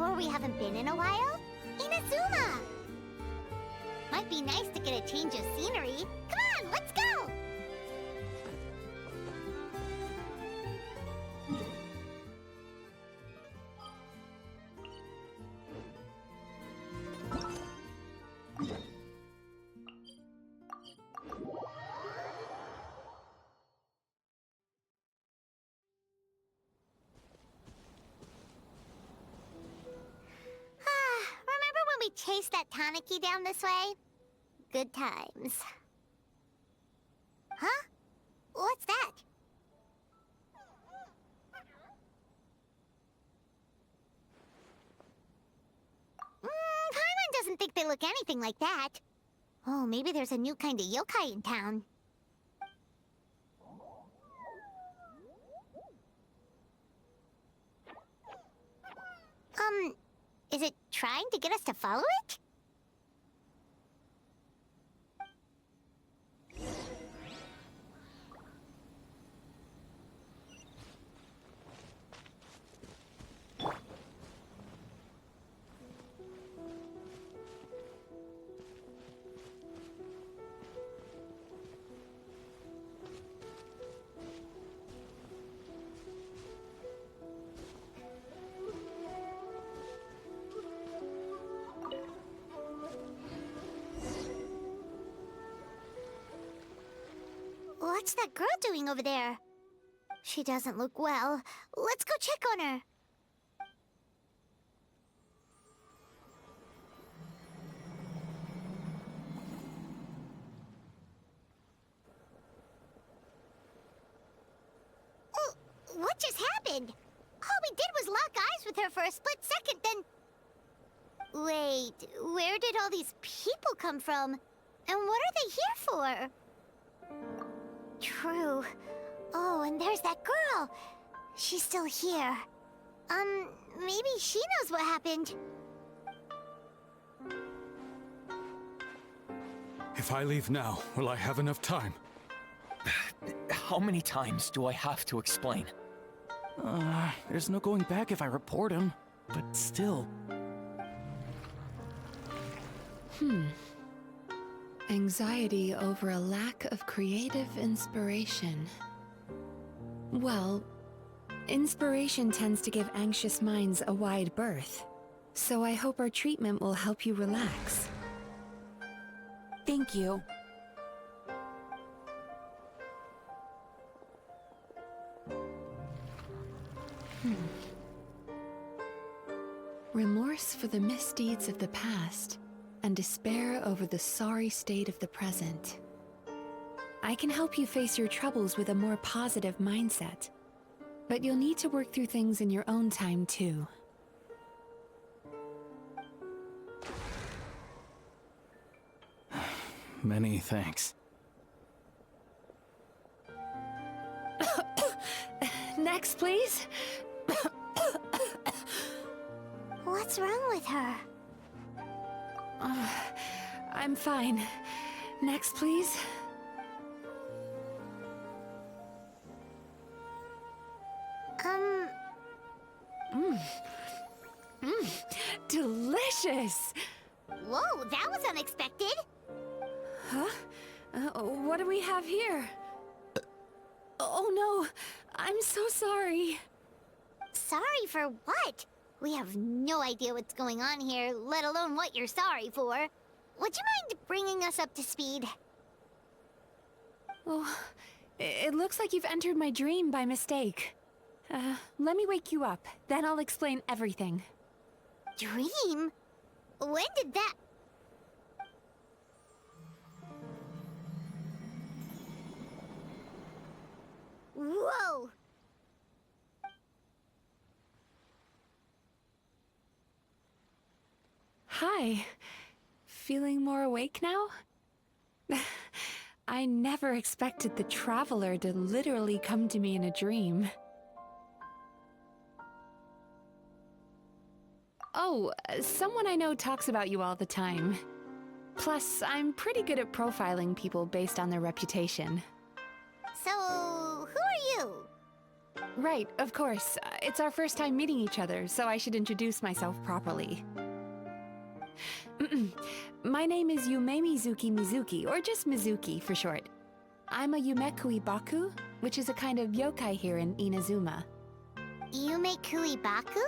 where we haven't been in a while? Inazuma! Might be nice to get a change of scenery. Come on, let's go! Remember when we chased that Tanuki down this way? Good times. Huh? What's that? Paimon doesn't think they look anything like that. Oh, maybe there's a new kind of yokai in town. Is it trying to get us to follow it? What's that girl doing over there? She doesn't look well. Let's go check on her. Oh, what just happened? All we did was lock eyes with her for a split second, then... Wait, where did all these people come from? And what are they here for? True. Oh, and there's that girl. She's still here. Maybe she knows what happened. If I leave now, will I have enough time? How many times do I have to explain? There's no going back if I report him. But still... Anxiety over a lack of creative inspiration. Well, inspiration tends to give anxious minds a wide berth. So I hope our treatment will help you relax. Thank you. Remorse for the misdeeds of the past, and despair over the sorry state of the present. I can help you face your troubles with a more positive mindset, but you'll need to work through things in your own time too. Many thanks. Next, please. What's wrong with her? I'm fine. Next, please. Delicious! Whoa, that was unexpected. Huh? What do we have here? Oh no, I'm so sorry. Sorry for what? We have no idea what's going on here, let alone what you're sorry for. Would you mind bringing us up to speed? Oh, it looks like you've entered my dream by mistake. Let me wake you up, then I'll explain everything. Dream? When did that... Whoa! Hi. Feeling more awake now? I never expected the Traveler to literally come to me in a dream. Oh, someone I know talks about you all the time. Plus, I'm pretty good at profiling people based on their reputation. So, who are you? Right, of course. It's our first time meeting each other, so I should introduce myself properly. My name is Yume Mizuki, or just Mizuki for short. I'm a Yumekui Baku, which is a kind of yokai here in Inazuma. Yume Kuibaku?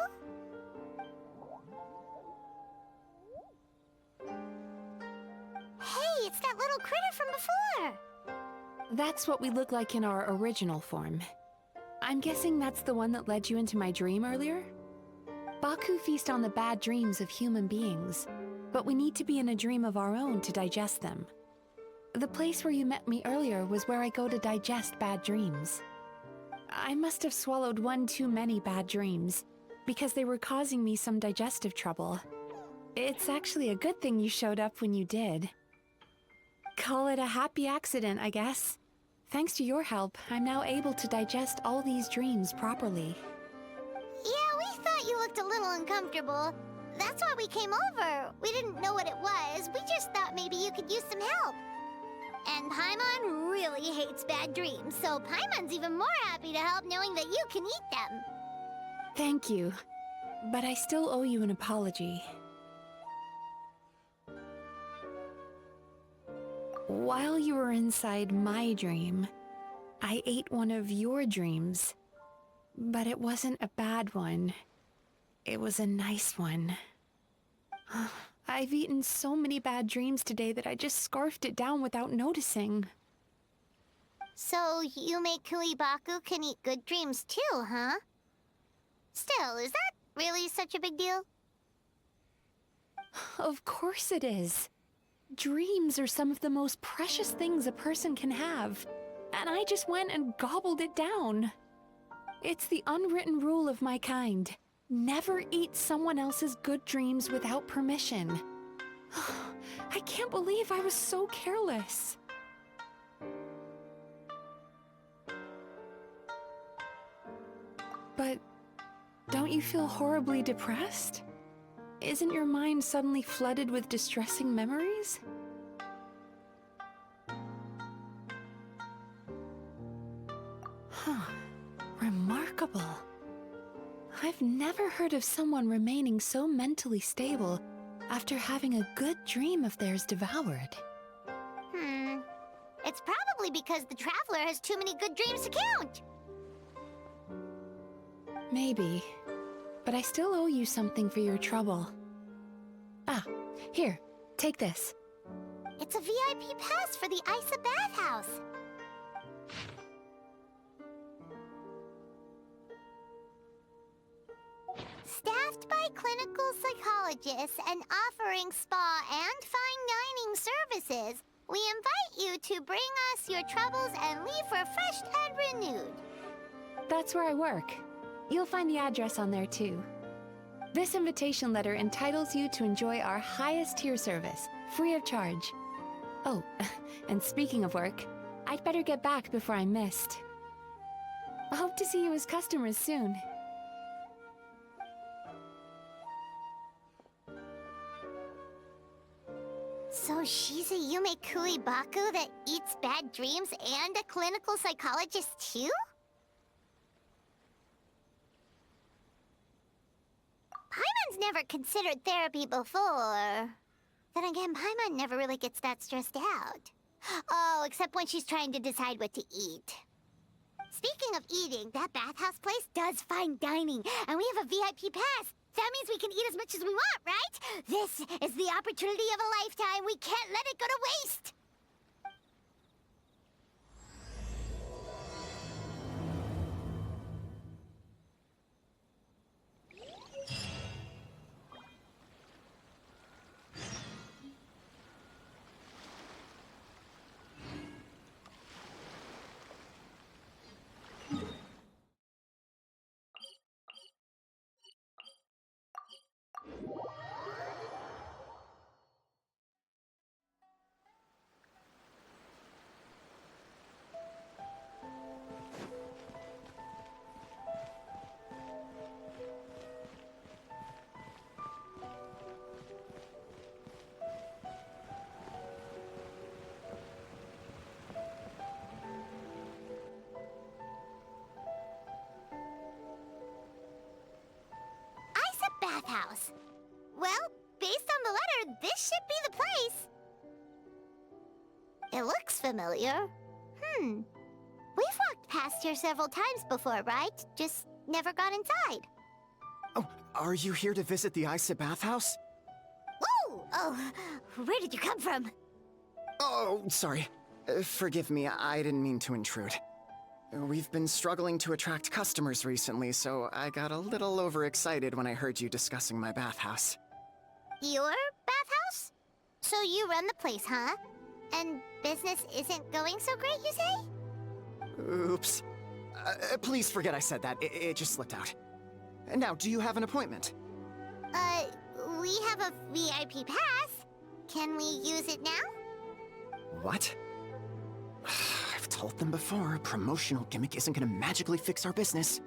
Hey, it's that little critter from before! That's what we look like in our original form. I'm guessing that's the one that led you into my dream earlier? Baku feast on the bad dreams of human beings, but we need to be in a dream of our own to digest them. The place where you met me earlier was where I go to digest bad dreams. I must have swallowed one too many bad dreams, because they were causing me some digestive trouble. It's actually a good thing you showed up when you did. Call it a happy accident, I guess. Thanks to your help, I'm now able to digest all these dreams properly. Yeah, we thought you looked a little uncomfortable. That's why we came over. We didn't know what it was. We just thought maybe you could use some help. And Paimon really hates bad dreams, so Paimon's even more happy to help knowing that you can eat them. Thank you, but I still owe you an apology. While you were inside my dream, I ate one of your dreams. But it wasn't a bad one. It was a nice one. I've eaten so many bad dreams today that I just scarfed it down without noticing. So Yume Kuibaku can eat good dreams too, huh? Still, is that really such a big deal? Of course it is. Dreams are some of the most precious things a person can have, and I just went and gobbled it down. It's the unwritten rule of my kind. Never eat someone else's good dreams without permission. I can't believe I was so careless. But don't you feel horribly depressed? Isn't your mind suddenly flooded with distressing memories? Huh. Remarkable. I've never heard of someone remaining so mentally stable after having a good dream of theirs devoured. It's probably because the Traveler has too many good dreams to count. Maybe. But I still owe you something for your trouble. Ah, here, take this. It's a VIP pass for the Isa bathhouse. Staffed by clinical psychologists and offering spa and fine dining services, we invite you to bring us your troubles and leave refreshed and renewed. That's where I work. You'll find the address on there too. This invitation letter entitles you to enjoy our highest tier service, free of charge. Oh, and speaking of work, I'd better get back before I'm missed. I hope to see you as customers soon. So she's a Yume Kuibaku that eats bad dreams and a clinical psychologist too? Paimon's never considered therapy before. Then again, Paimon never really gets that stressed out. Oh, except when she's trying to decide what to eat. Speaking of eating, that bathhouse place does fine dining, and we have a VIP pass. That means we can eat as much as we want, right? This is the opportunity of a lifetime. We can't let it go to waste. bathhouse. Well, based on the letter, this should be the place. It looks familiar. We've walked past here several times before, right? Just never got inside. Oh, are you here to visit the Isa bathhouse? Whoa! Oh, where did you come from? Oh, sorry. Forgive me, I didn't mean to intrude. We've been struggling to attract customers recently, so I got a little overexcited when I heard you discussing my bathhouse. Your bathhouse? So you run the place, huh? And business isn't going so great, you say? Oops. Please forget I said that. It just slipped out. Now, do you have an appointment? We have a VIP pass. Can we use it now? What? I've told them before, a promotional gimmick isn't gonna magically fix our business.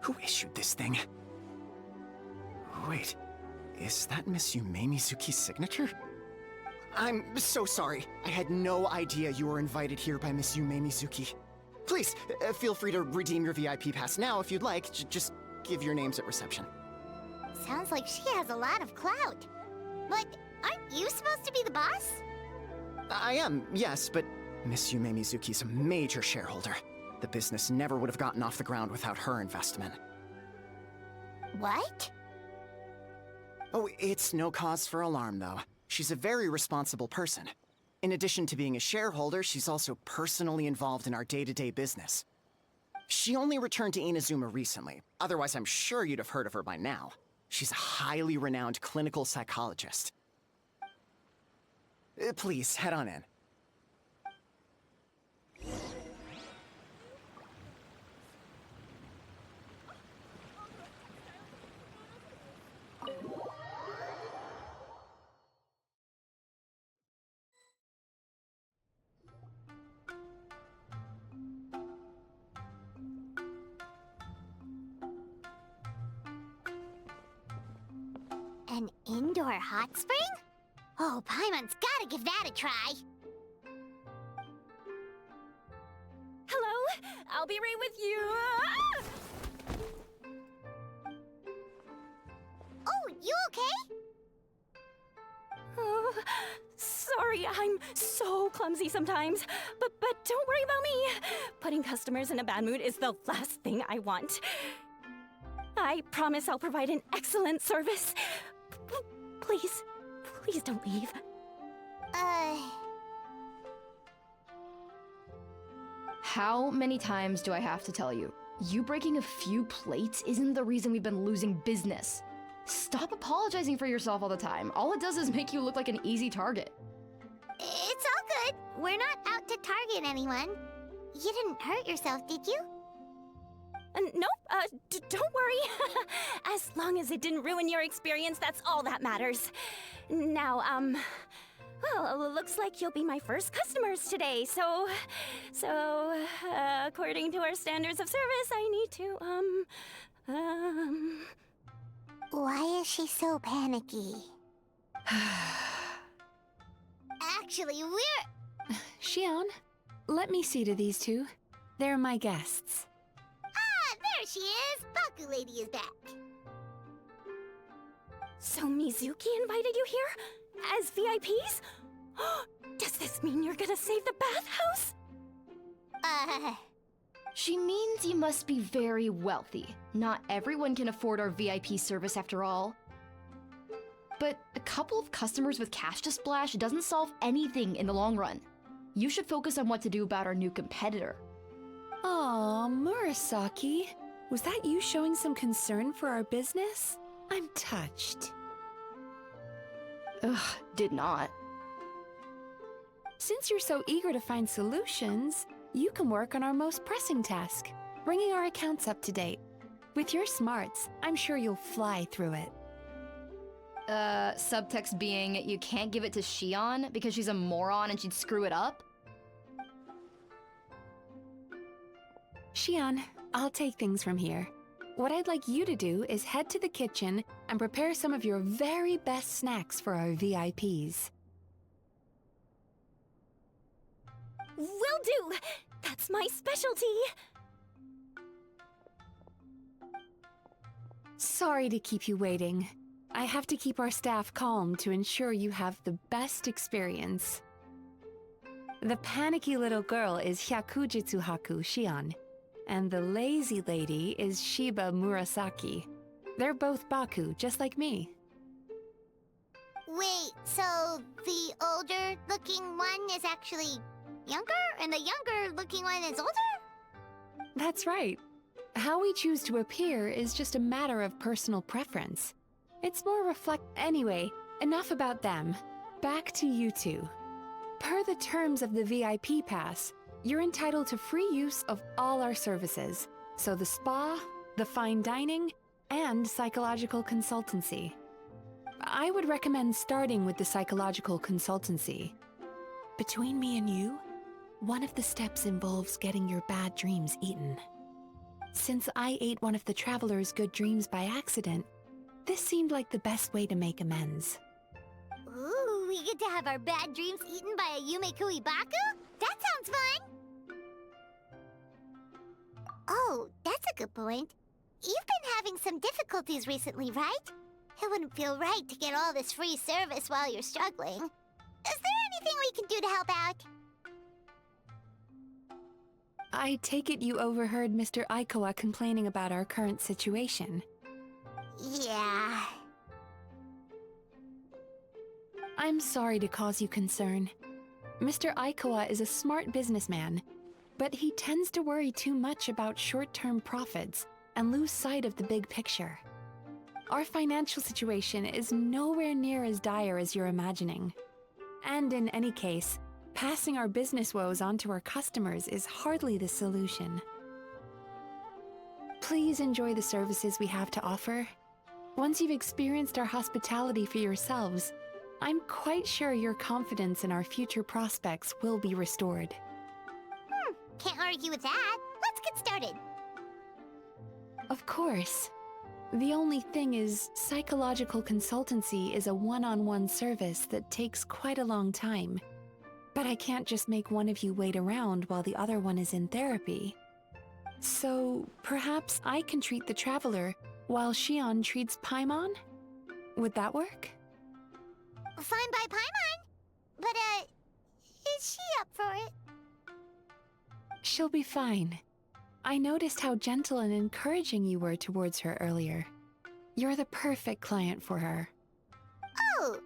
Who issued this thing? Wait, is that Miss Yume Mizuki's signature? I'm so sorry. I had no idea you were invited here by Miss Yume Mizuki. Please, feel free to redeem your VIP pass now if you'd like. Just give your names at reception. Sounds like she has a lot of clout. But aren't you supposed to be the boss? I am, yes, but Miss Yume Mizuki's a major shareholder. The business never would have gotten off the ground without her investment. What? Oh, it's no cause for alarm, though. She's a very responsible person. In addition to being a shareholder, she's also personally involved in our day-to-day business. She only returned to Inazuma recently. Otherwise, I'm sure you'd have heard of her by now. She's a highly renowned clinical psychologist. Please, head on in. An indoor hot spring? Oh, Paimon's gotta give that a try. Hello? I'll be right with you. Oh, you okay? Oh, sorry, I'm so clumsy sometimes. But don't worry about me. Putting customers in a bad mood is the last thing I want. I promise I'll provide an excellent service. Please, please don't leave. How many times do I have to tell you? You breaking a few plates isn't the reason we've been losing business. Stop apologizing for yourself all the time. All it does is make you look like an easy target. It's all good. We're not out to target anyone. You didn't hurt yourself, did you? Nope, don't worry. As long as it didn't ruin your experience, that's all that matters. Now, well, looks like you'll be my first customers today, so, according to our standards of service, I need to, Why is she so panicky? Actually, we're... Xion, let me see to these two. They're my guests. Ah, there she is! Baku Lady is back. So Mizuki invited you here? As VIPs? Does this mean you're gonna save the bathhouse? She means you must be very wealthy. Not everyone can afford our VIP service after all. But a couple of customers with cash to splash doesn't solve anything in the long run. You should focus on what to do about our new competitor. Aw, Murasaki. Was that you showing some concern for our business? I'm touched. Ugh, did not. Since you're so eager to find solutions, you can work on our most pressing task, bringing our accounts up to date. With your smarts, I'm sure you'll fly through it. Subtext being, you can't give it to Xion because she's a moron and she'd screw it up? Xion, I'll take things from here. What I'd like you to do is head to the kitchen and prepare some of your very best snacks for our VIPs. Will do! That's my specialty! Sorry to keep you waiting. I have to keep our staff calm to ensure you have the best experience. The panicky little girl is Hyakujitsu Haku Shion, and the lazy lady is Shiba Murasaki. They're both Baku, just like me. Wait, so the older-looking one is actually younger, and the younger-looking one is older? That's right. How we choose to appear is just a matter of personal preference. It's more Anyway, enough about them. Back to you two. Per the terms of the VIP pass, you're entitled to free use of all our services. So the spa, the fine dining, and psychological consultancy. I would recommend starting with the psychological consultancy. Between me and you, one of the steps involves getting your bad dreams eaten. Since I ate one of the traveler's good dreams by accident, this seemed like the best way to make amends. Ooh, we get to have our bad dreams eaten by a Yume Baku? That sounds fun! Oh, that's a good point. You've been having some difficulties recently, right? It wouldn't feel right to get all this free service while you're struggling. Is there anything we can do to help out? I take it you overheard Mr. Aikawa complaining about our current situation. Yeah. I'm sorry to cause you concern. Mr. Aikawa is a smart businessman, but he tends to worry too much about short-term profits and lose sight of the big picture. Our financial situation is nowhere near as dire as you're imagining. And in any case, passing our business woes on to our customers is hardly the solution. Please enjoy the services we have to offer. Once you've experienced our hospitality for yourselves, I'm quite sure your confidence in our future prospects will be restored. Can't argue with that. Let's get started. Of course. The only thing is, psychological consultancy is a one-on-one service that takes quite a long time. But I can't just make one of you wait around while the other one is in therapy. So, perhaps I can treat the traveler while Shion treats Paimon? Would that work? Fine by Paimon. But, is she up for it? She'll be fine. I noticed how gentle and encouraging you were towards her earlier. You're the perfect client for her. Oh,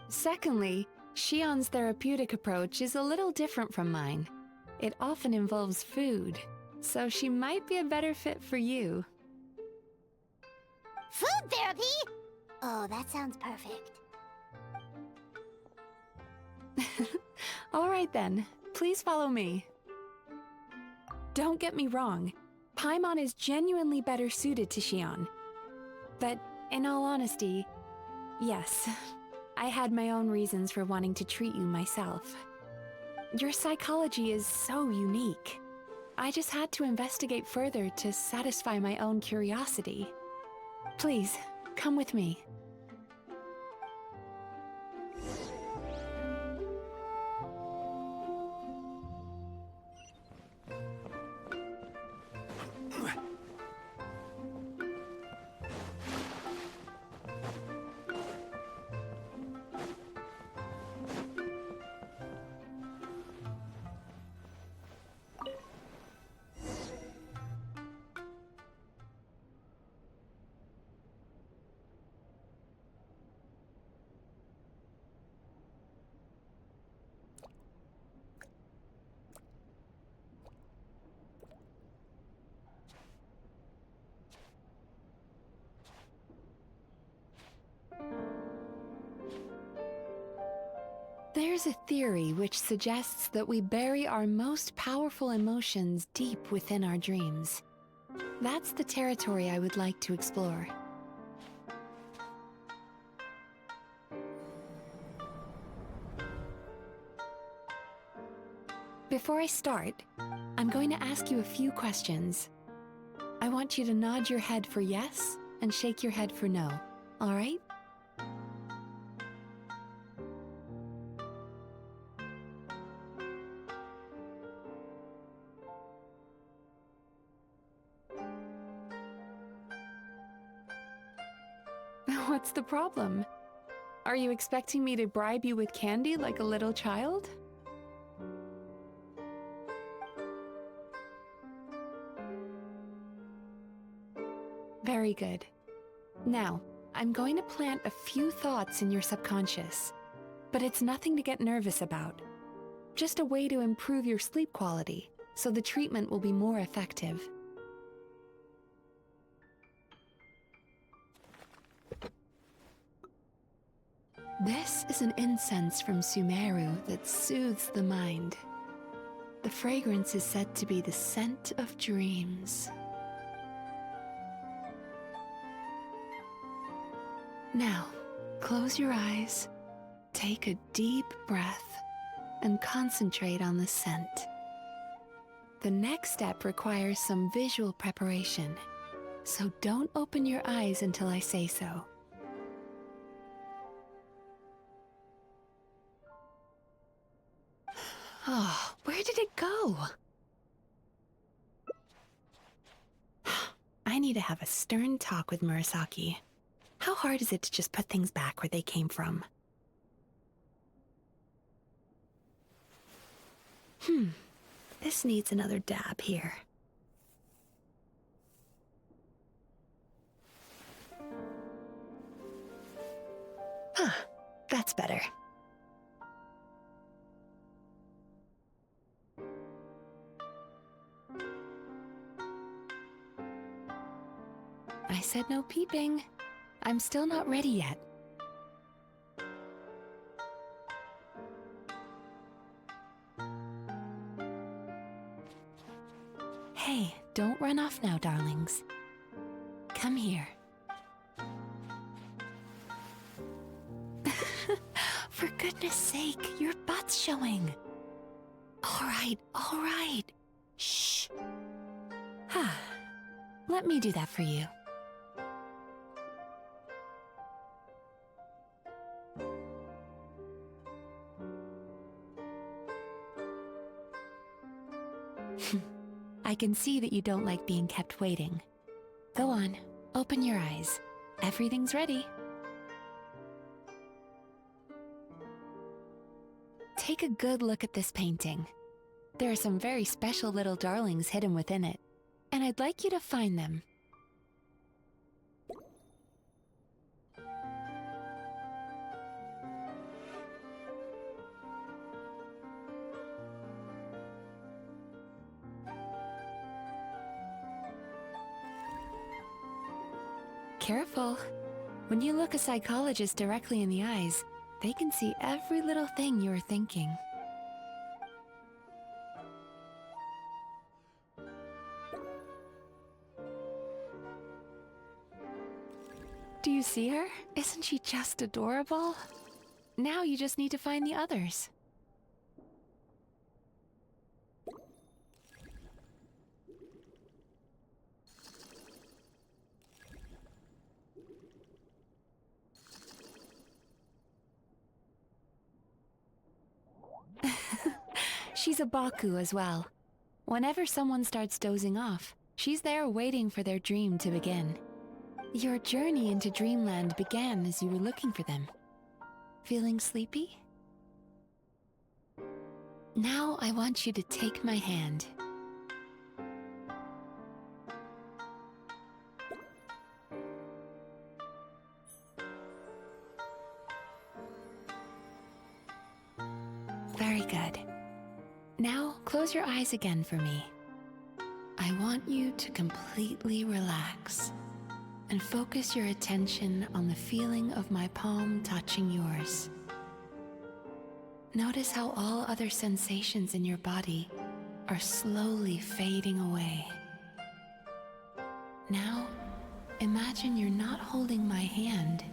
Secondly, Shion's therapeutic approach is a little different from mine. It often involves food, so she might be a better fit for you. food therapy? Oh, that sounds perfect. All right then, please follow me. Don't get me wrong, Paimon is genuinely better suited to Shion. But in all honesty, yes, I had my own reasons for wanting to treat you myself. Your psychology is so unique. I just had to investigate further to satisfy my own curiosity. Please, come with me. There's a theory which suggests that we bury our most powerful emotions deep within our dreams. That's the territory I would like to explore. Before I start, I'm going to ask you a few questions. I want you to nod your head for yes and shake your head for no, all right? What's the problem? Are you expecting me to bribe you with candy like a little child? Very good. Now, I'm going to plant a few thoughts in your subconscious, but it's nothing to get nervous about. Just a way to improve your sleep quality, so the treatment will be more effective. This is an incense from Sumeru that soothes the mind. The fragrance is said to be the scent of dreams. Now, close your eyes, take a deep breath, and concentrate on the scent. The next step requires some visual preparation, so don't open your eyes until I say so. Oh, where did it go? I need to have a stern talk with Murasaki. How hard is it to just put things back where they came from? This needs another dab here. That's better. I said no peeping. I'm still not ready yet. Hey, don't run off now, darlings. Come here. For goodness sake, your butt's showing. All right. Shh. Let me do that for you. I can see that you don't like being kept waiting. Go on, open your eyes. Everything's ready. Take a good look at this painting. There are some very special little darlings hidden within it, and I'd like you to find them. Careful. When you look a psychologist directly in the eyes, they can see every little thing you're thinking. Do you see her? Isn't she just adorable? Now you just need to find the others. She's a Baku as well. Whenever someone starts dozing off, she's there waiting for their dream to begin. Your journey into Dreamland began as you were looking for them. Feeling sleepy? Now I want you to take my hand. Very good. Now, close your eyes again for me. I want you to completely relax and focus your attention on the feeling of my palm touching yours. Notice how all other sensations in your body are slowly fading away. Now, imagine you're not holding my hand,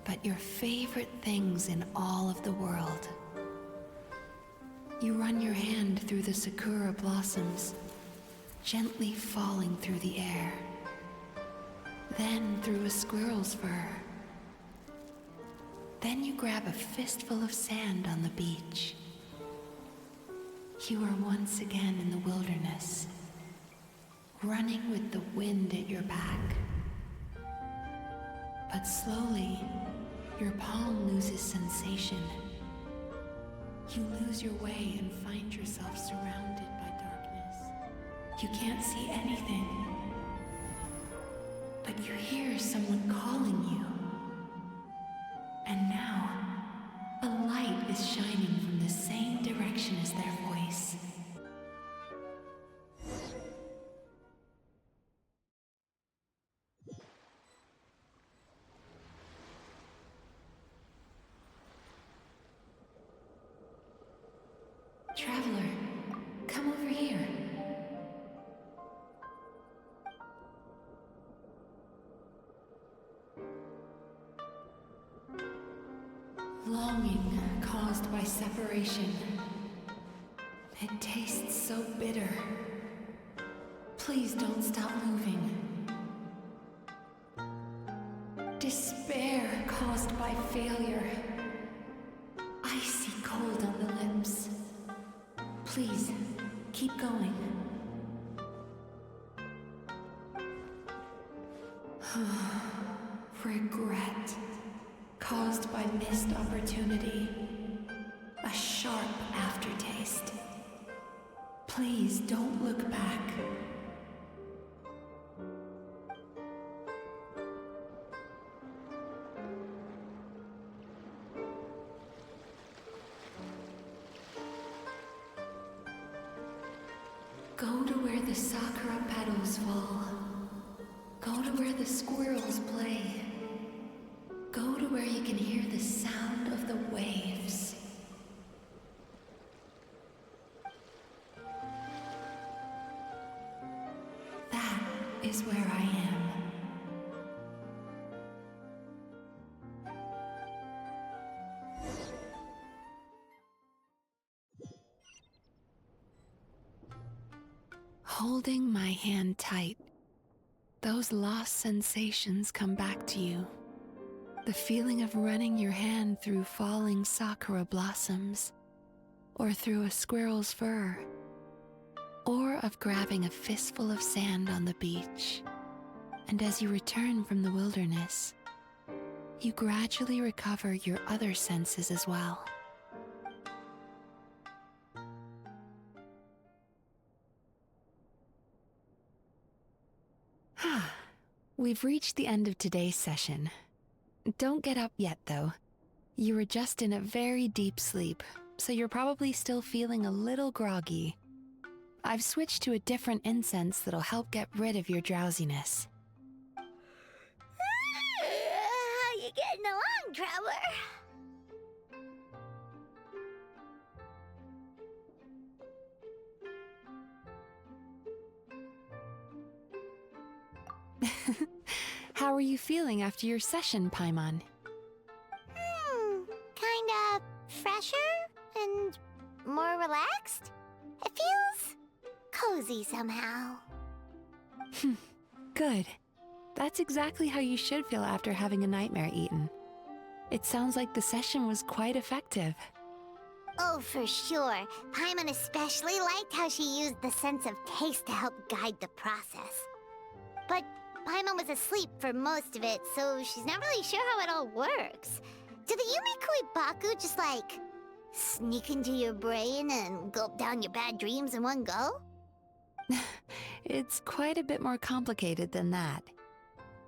but your favorite things in all of the world. You run your hand through the sakura blossoms, gently falling through the air. Then through a squirrel's fur. Then you grab a fistful of sand on the beach. You are once again in the wilderness, running with the wind at your back. But slowly, your palm loses sensation. You lose your way and find yourself surrounded by darkness. You can't see anything, but you hear someone calling you. And now, a light is shining from the same direction as their voice. Traveler, come over here. Longing caused by separation. It tastes so bitter. Please don't stop moving. Despair caused by failure. Icy cold on the lips. Please, keep going. Regret, caused by missed opportunity. A sharp aftertaste. Please don't look back. Go to where the sakura petals fall. Go to where the squirrels play. Go to where you can hear the sound of the waves. That is where I am. Holding my hand tight, those lost sensations come back to you. The feeling of running your hand through falling sakura blossoms, or through a squirrel's fur, or of grabbing a fistful of sand on the beach. And as you return from the wilderness, you gradually recover your other senses as well. We've reached the end of today's session. Don't get up yet, though. You were just in a very deep sleep, so you're probably still feeling a little groggy. I've switched to a different incense that'll help get rid of your drowsiness. How you getting along, traveler? How are you feeling after your session, Paimon? Kinda fresher and more relaxed? It feels cozy somehow. Good. That's exactly how you should feel after having a nightmare eaten. It sounds like the session was quite effective. Oh, for sure. Paimon especially liked how she used the sense of taste to help guide the process. But Paimon was asleep for most of it, so she's not really sure how it all works. Did the Yumi Kuibaku just, like, sneak into your brain and gulp down your bad dreams in one go? It's quite a bit more complicated than that.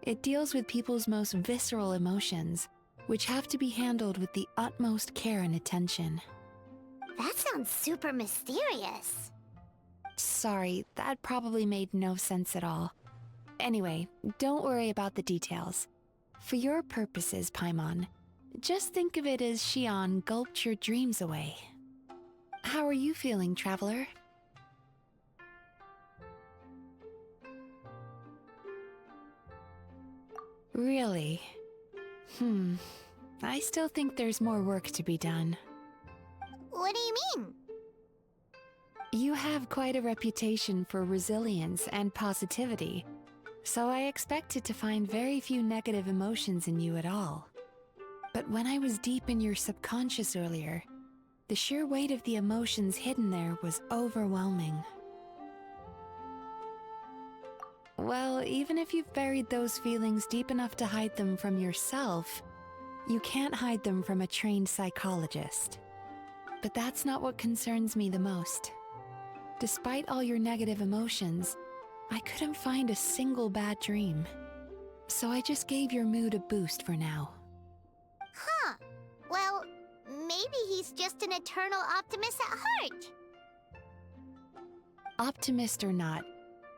It deals with people's most visceral emotions, which have to be handled with the utmost care and attention. That sounds super mysterious. Sorry, that probably made no sense at all. Anyway, don't worry about the details. For your purposes, Paimon, just think of it as Shion gulped your dreams away. How are you feeling, traveler? Really? I still think there's more work to be done. What do you mean? You have quite a reputation for resilience and positivity, so I expected to find very few negative emotions in you at all. But when I was deep in your subconscious earlier, the sheer weight of the emotions hidden there was overwhelming. Well, even if you've buried those feelings deep enough to hide them from yourself, you can't hide them from a trained psychologist. But that's not what concerns me the most. Despite all your negative emotions, I couldn't find a single bad dream. So I just gave your mood a boost for now. Huh. Well, maybe he's just an eternal optimist at heart. Optimist or not,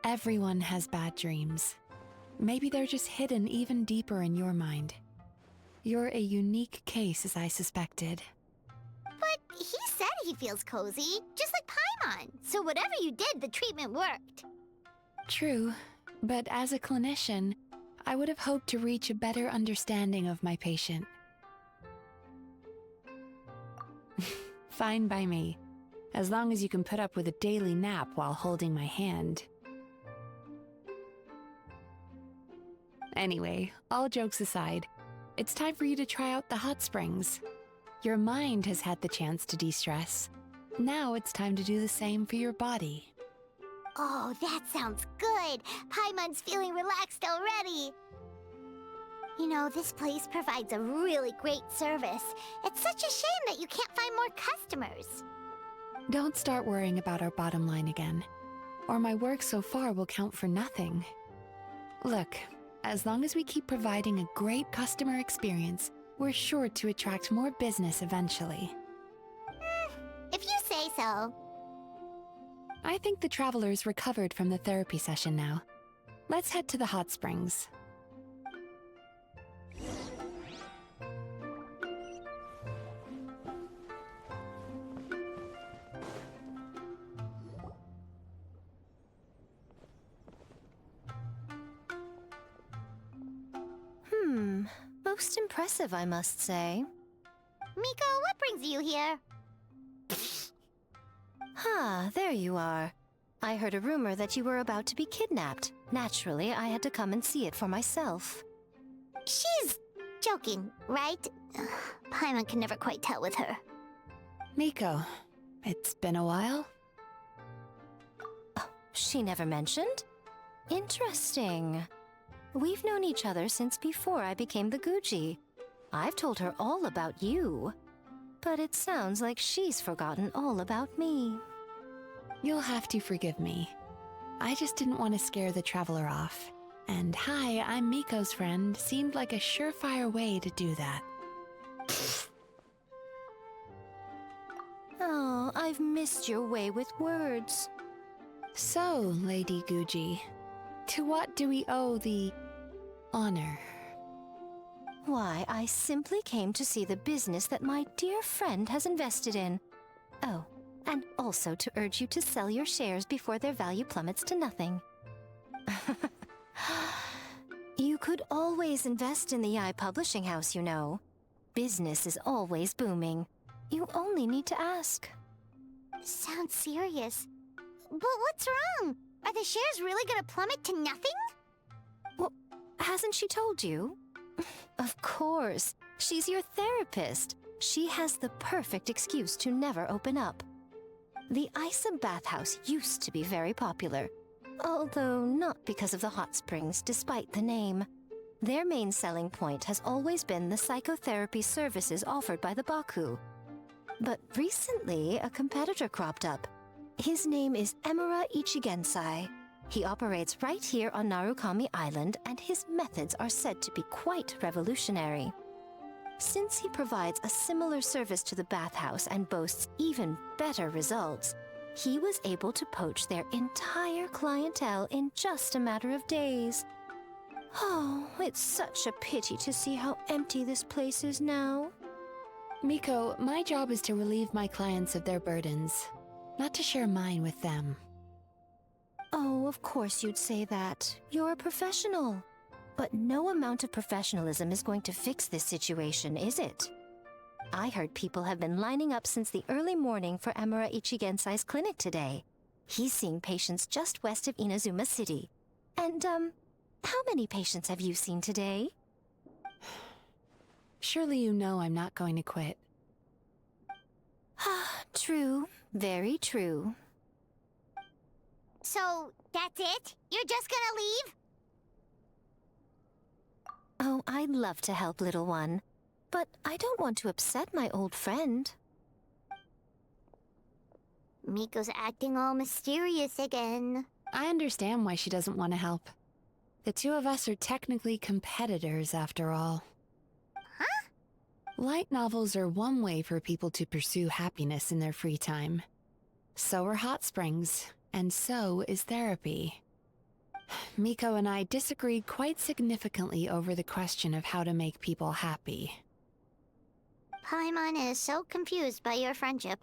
everyone has bad dreams. Maybe they're just hidden even deeper in your mind. You're a unique case, as I suspected. But he said he feels cozy, just like Paimon. So whatever you did, the treatment worked. True, but as a clinician, I would have hoped to reach a better understanding of my patient. Fine by me, as long as you can put up with a daily nap while holding my hand. Anyway, all jokes aside, it's time for you to try out the hot springs. Your mind has had the chance to de-stress. Now it's time to do the same for your body. Oh, that sounds good. Paimon's feeling relaxed already. You know, this place provides a really great service. It's such a shame that you can't find more customers. Don't start worrying about our bottom line again, or my work so far will count for nothing. Look, as long as we keep providing a great customer experience, we're sure to attract more business eventually. If you say so. I think the traveler's recovered from the therapy session now. Let's head to the hot springs. Most impressive, I must say. Miko, what brings you here? There you are. I heard a rumor that you were about to be kidnapped. Naturally, I had to come and see it for myself. She's joking, right? Paimon can never quite tell with her. Miko, it's been a while? She never mentioned? Interesting. We've known each other since before I became the Guji. I've told her all about you. But it sounds like she's forgotten all about me. You'll have to forgive me. I just didn't want to scare the traveler off. And hi, I'm Miko's friend seemed like a surefire way to do that. Oh, I've missed your way with words. So, Lady Guji, to what do we owe the honor? Why, I simply came to see the business that my dear friend has invested in. Oh, and also to urge you to sell your shares before their value plummets to nothing. You could always invest in the publishing house, you know. Business is always booming. You only need to ask. Sounds serious. But what's wrong? Are the shares really gonna plummet to nothing? Well, hasn't she told you? Of course. She's your therapist. She has the perfect excuse to never open up. The Isa bathhouse used to be very popular, although not because of the hot springs, despite the name. Their main selling point has always been the psychotherapy services offered by the Baku. But recently, a competitor cropped up. His name is Emura Ichigensai. He operates right here on Narukami Island, and his methods are said to be quite revolutionary. Since he provides a similar service to the bathhouse and boasts even better results, he was able to poach their entire clientele in just a matter of days. Oh, it's such a pity to see how empty this place is now. Miko, my job is to relieve my clients of their burdens, not to share mine with them. Oh, of course you'd say that. You're a professional. But no amount of professionalism is going to fix this situation, is it? I heard people have been lining up since the early morning for Emura Ichigensai's clinic today. He's seeing patients just west of Inazuma City. And, how many patients have you seen today? Surely you know I'm not going to quit. True. Very true. So, that's it? You're just gonna leave? Oh, I'd love to help, little one. But I don't want to upset my old friend. Miko's acting all mysterious again. I understand why she doesn't want to help. The two of us are technically competitors, after all. Huh? Light novels are one way for people to pursue happiness in their free time. So are hot springs, and so is therapy. Miko and I disagreed quite significantly over the question of how to make people happy. Paimon is so confused by your friendship.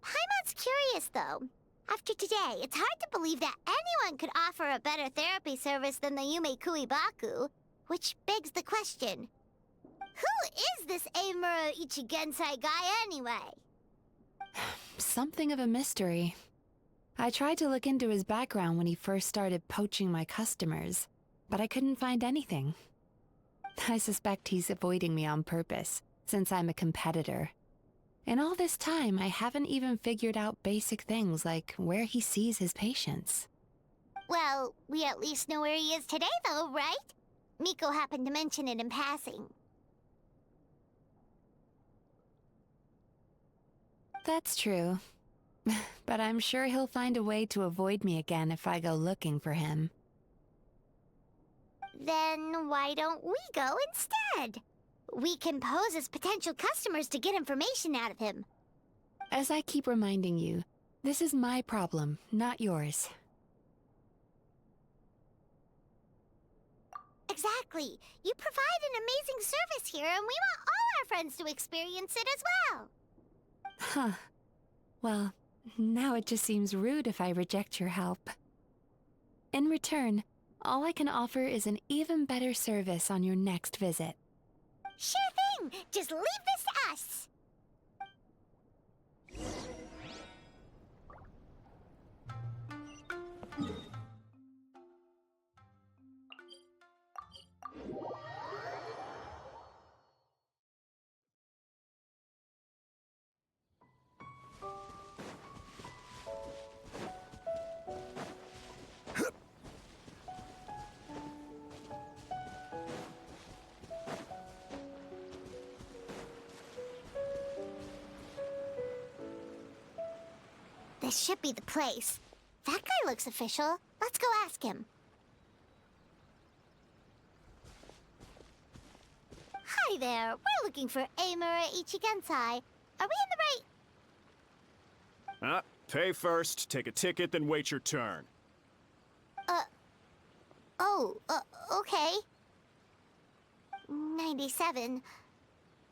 Paimon's curious, though. After today, it's hard to believe that anyone could offer a better therapy service than the Yume Kuibaku, which begs the question, who is this Eimura Ichigensai guy anyway? Something of a mystery. I tried to look into his background when he first started poaching my customers, but I couldn't find anything. I suspect he's avoiding me on purpose, since I'm a competitor. In all this time, I haven't even figured out basic things like where he sees his patients. Well, we at least know where he is today, though, right? Miko happened to mention it in passing. That's true. But I'm sure he'll find a way to avoid me again if I go looking for him. Then why don't we go instead? We can pose as potential customers to get information out of him. As I keep reminding you, this is my problem, not yours. Exactly. You provide an amazing service here, and we want all our friends to experience it as well. Huh. Well, now it just seems rude if I reject your help. In return, all I can offer is an even better service on your next visit. Sure thing! Just leave this to us! This should be the place. That guy looks official. Let's go ask him. Hi there. We're looking for Eimura Ichigensai. Are we in the right... Pay first, take a ticket, then wait your turn. Okay. 97.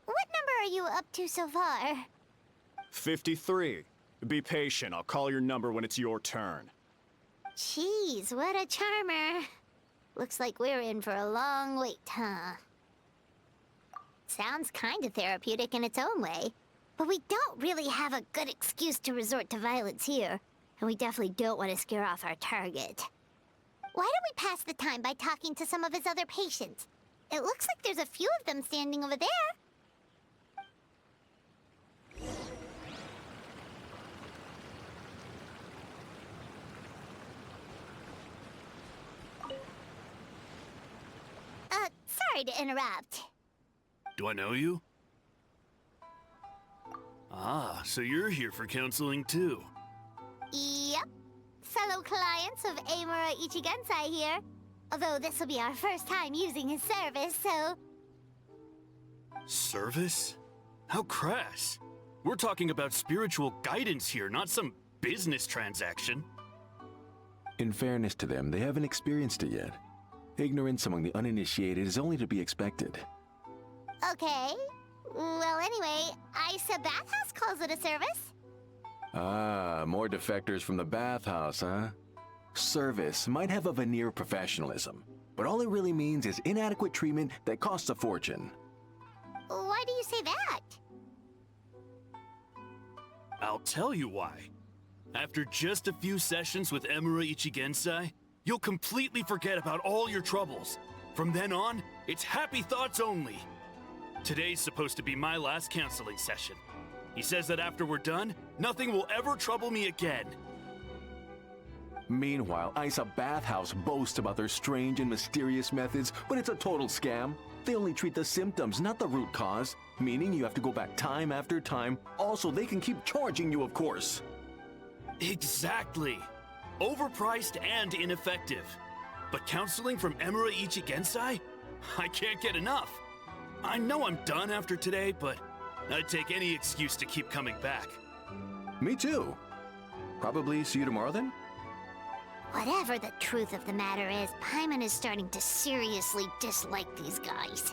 What number are you up to so far? 53. Be patient, I'll call your number when it's your turn. Jeez, what a charmer. Looks like we're in for a long wait, huh? Sounds kinda therapeutic in its own way. But we don't really have a good excuse to resort to violence here. And we definitely don't want to scare off our target. Why don't we pass the time by talking to some of his other patients? It looks like there's a few of them standing over there. Sorry to interrupt. Do I know you? Ah, so you're here for counseling too. Yep. Fellow clients of Eimura Ichigensai here. Although this will be our first time using his service, so... Service? How crass. We're talking about spiritual guidance here, not some business transaction. In fairness to them, they haven't experienced it yet. Ignorance among the uninitiated is only to be expected. Okay. Well, anyway, Isa Bathhouse calls it a service. Ah, more defectors from the bathhouse, huh? Service might have a veneer of professionalism, but all it really means is inadequate treatment that costs a fortune. Why do you say that? I'll tell you why. After just a few sessions with Eimura Ichigensai, you'll completely forget about all your troubles. From then on, it's happy thoughts only. Today's supposed to be my last counseling session. He says that after we're done, nothing will ever trouble me again. Meanwhile, Isa Bathhouse boasts about their strange and mysterious methods, but it's a total scam. They only treat the symptoms, not the root cause, meaning you have to go back time after time. Also, they can keep charging you, of course. Exactly. Overpriced and ineffective. But counseling from Emura Ichigensai? I can't get enough. I know I'm done after today, but I'd take any excuse to keep coming back. Me too. Probably see you tomorrow then? Whatever the truth of the matter is, Paimon is starting to seriously dislike these guys.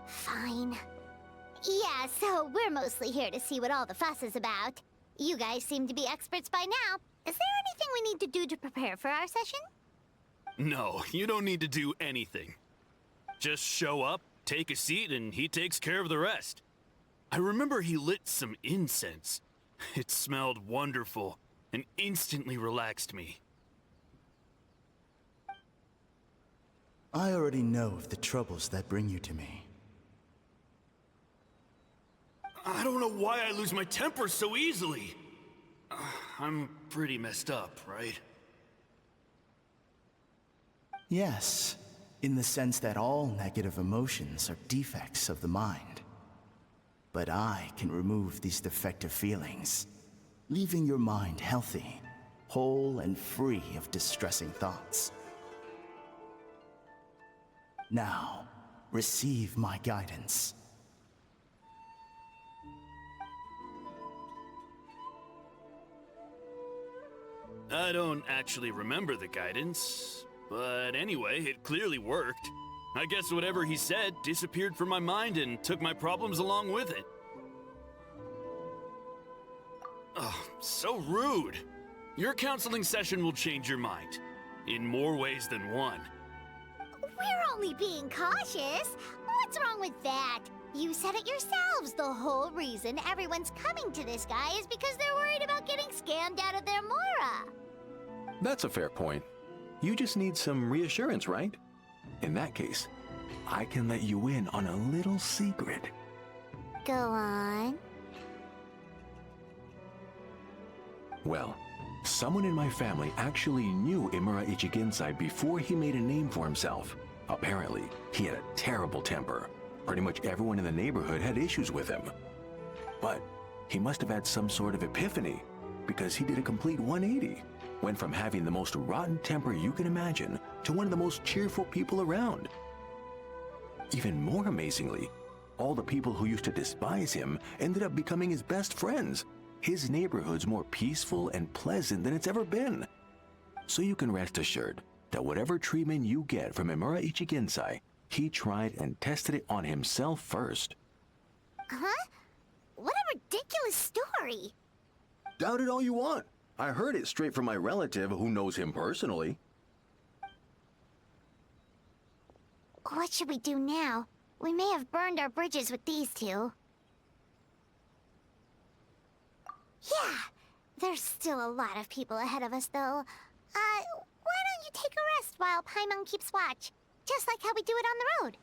Fine. Yeah, so we're mostly here to see what all the fuss is about. You guys seem to be experts by now. Is there anything we need to do to prepare for our session? No, you don't need to do anything. Just show up, take a seat, and he takes care of the rest. I remember he lit some incense. It smelled wonderful and instantly relaxed me. I already know of the troubles that bring you to me. I don't know why I lose my temper so easily. I'm pretty messed up, right? Yes, in the sense that all negative emotions are defects of the mind. But I can remove these defective feelings, leaving your mind healthy, whole and free of distressing thoughts. Now, receive my guidance. I don't actually remember the guidance, but anyway, it clearly worked. I guess whatever he said disappeared from my mind and took my problems along with it. Oh, so rude. Your counseling session will change your mind, in more ways than one. We're only being cautious. What's wrong with that? You said it yourselves. The whole reason everyone's coming to this guy is because they're worried about getting scammed out of their Mora. That's a fair point. You just need some reassurance, right? In that case, I can let you in on a little secret. Go on. Well, someone in my family actually knew Imura Ichigensai before he made a name for himself. Apparently, he had a terrible temper. Pretty much everyone in the neighborhood had issues with him. But he must have had some sort of epiphany, because he did a complete 180. Went from having the most rotten temper you can imagine to one of the most cheerful people around. Even more amazingly, all the people who used to despise him ended up becoming his best friends. His neighborhood's more peaceful and pleasant than it's ever been. So you can rest assured that whatever treatment you get from Imura Ichigensai, he tried and tested it on himself first. Huh? What a ridiculous story! Doubt it all you want. I heard it straight from my relative who knows him personally. What should we do now? We may have burned our bridges with these two. Yeah, there's still a lot of people ahead of us, though. Why don't you take a rest while Paimon keeps watch? Just like how we do it on the road.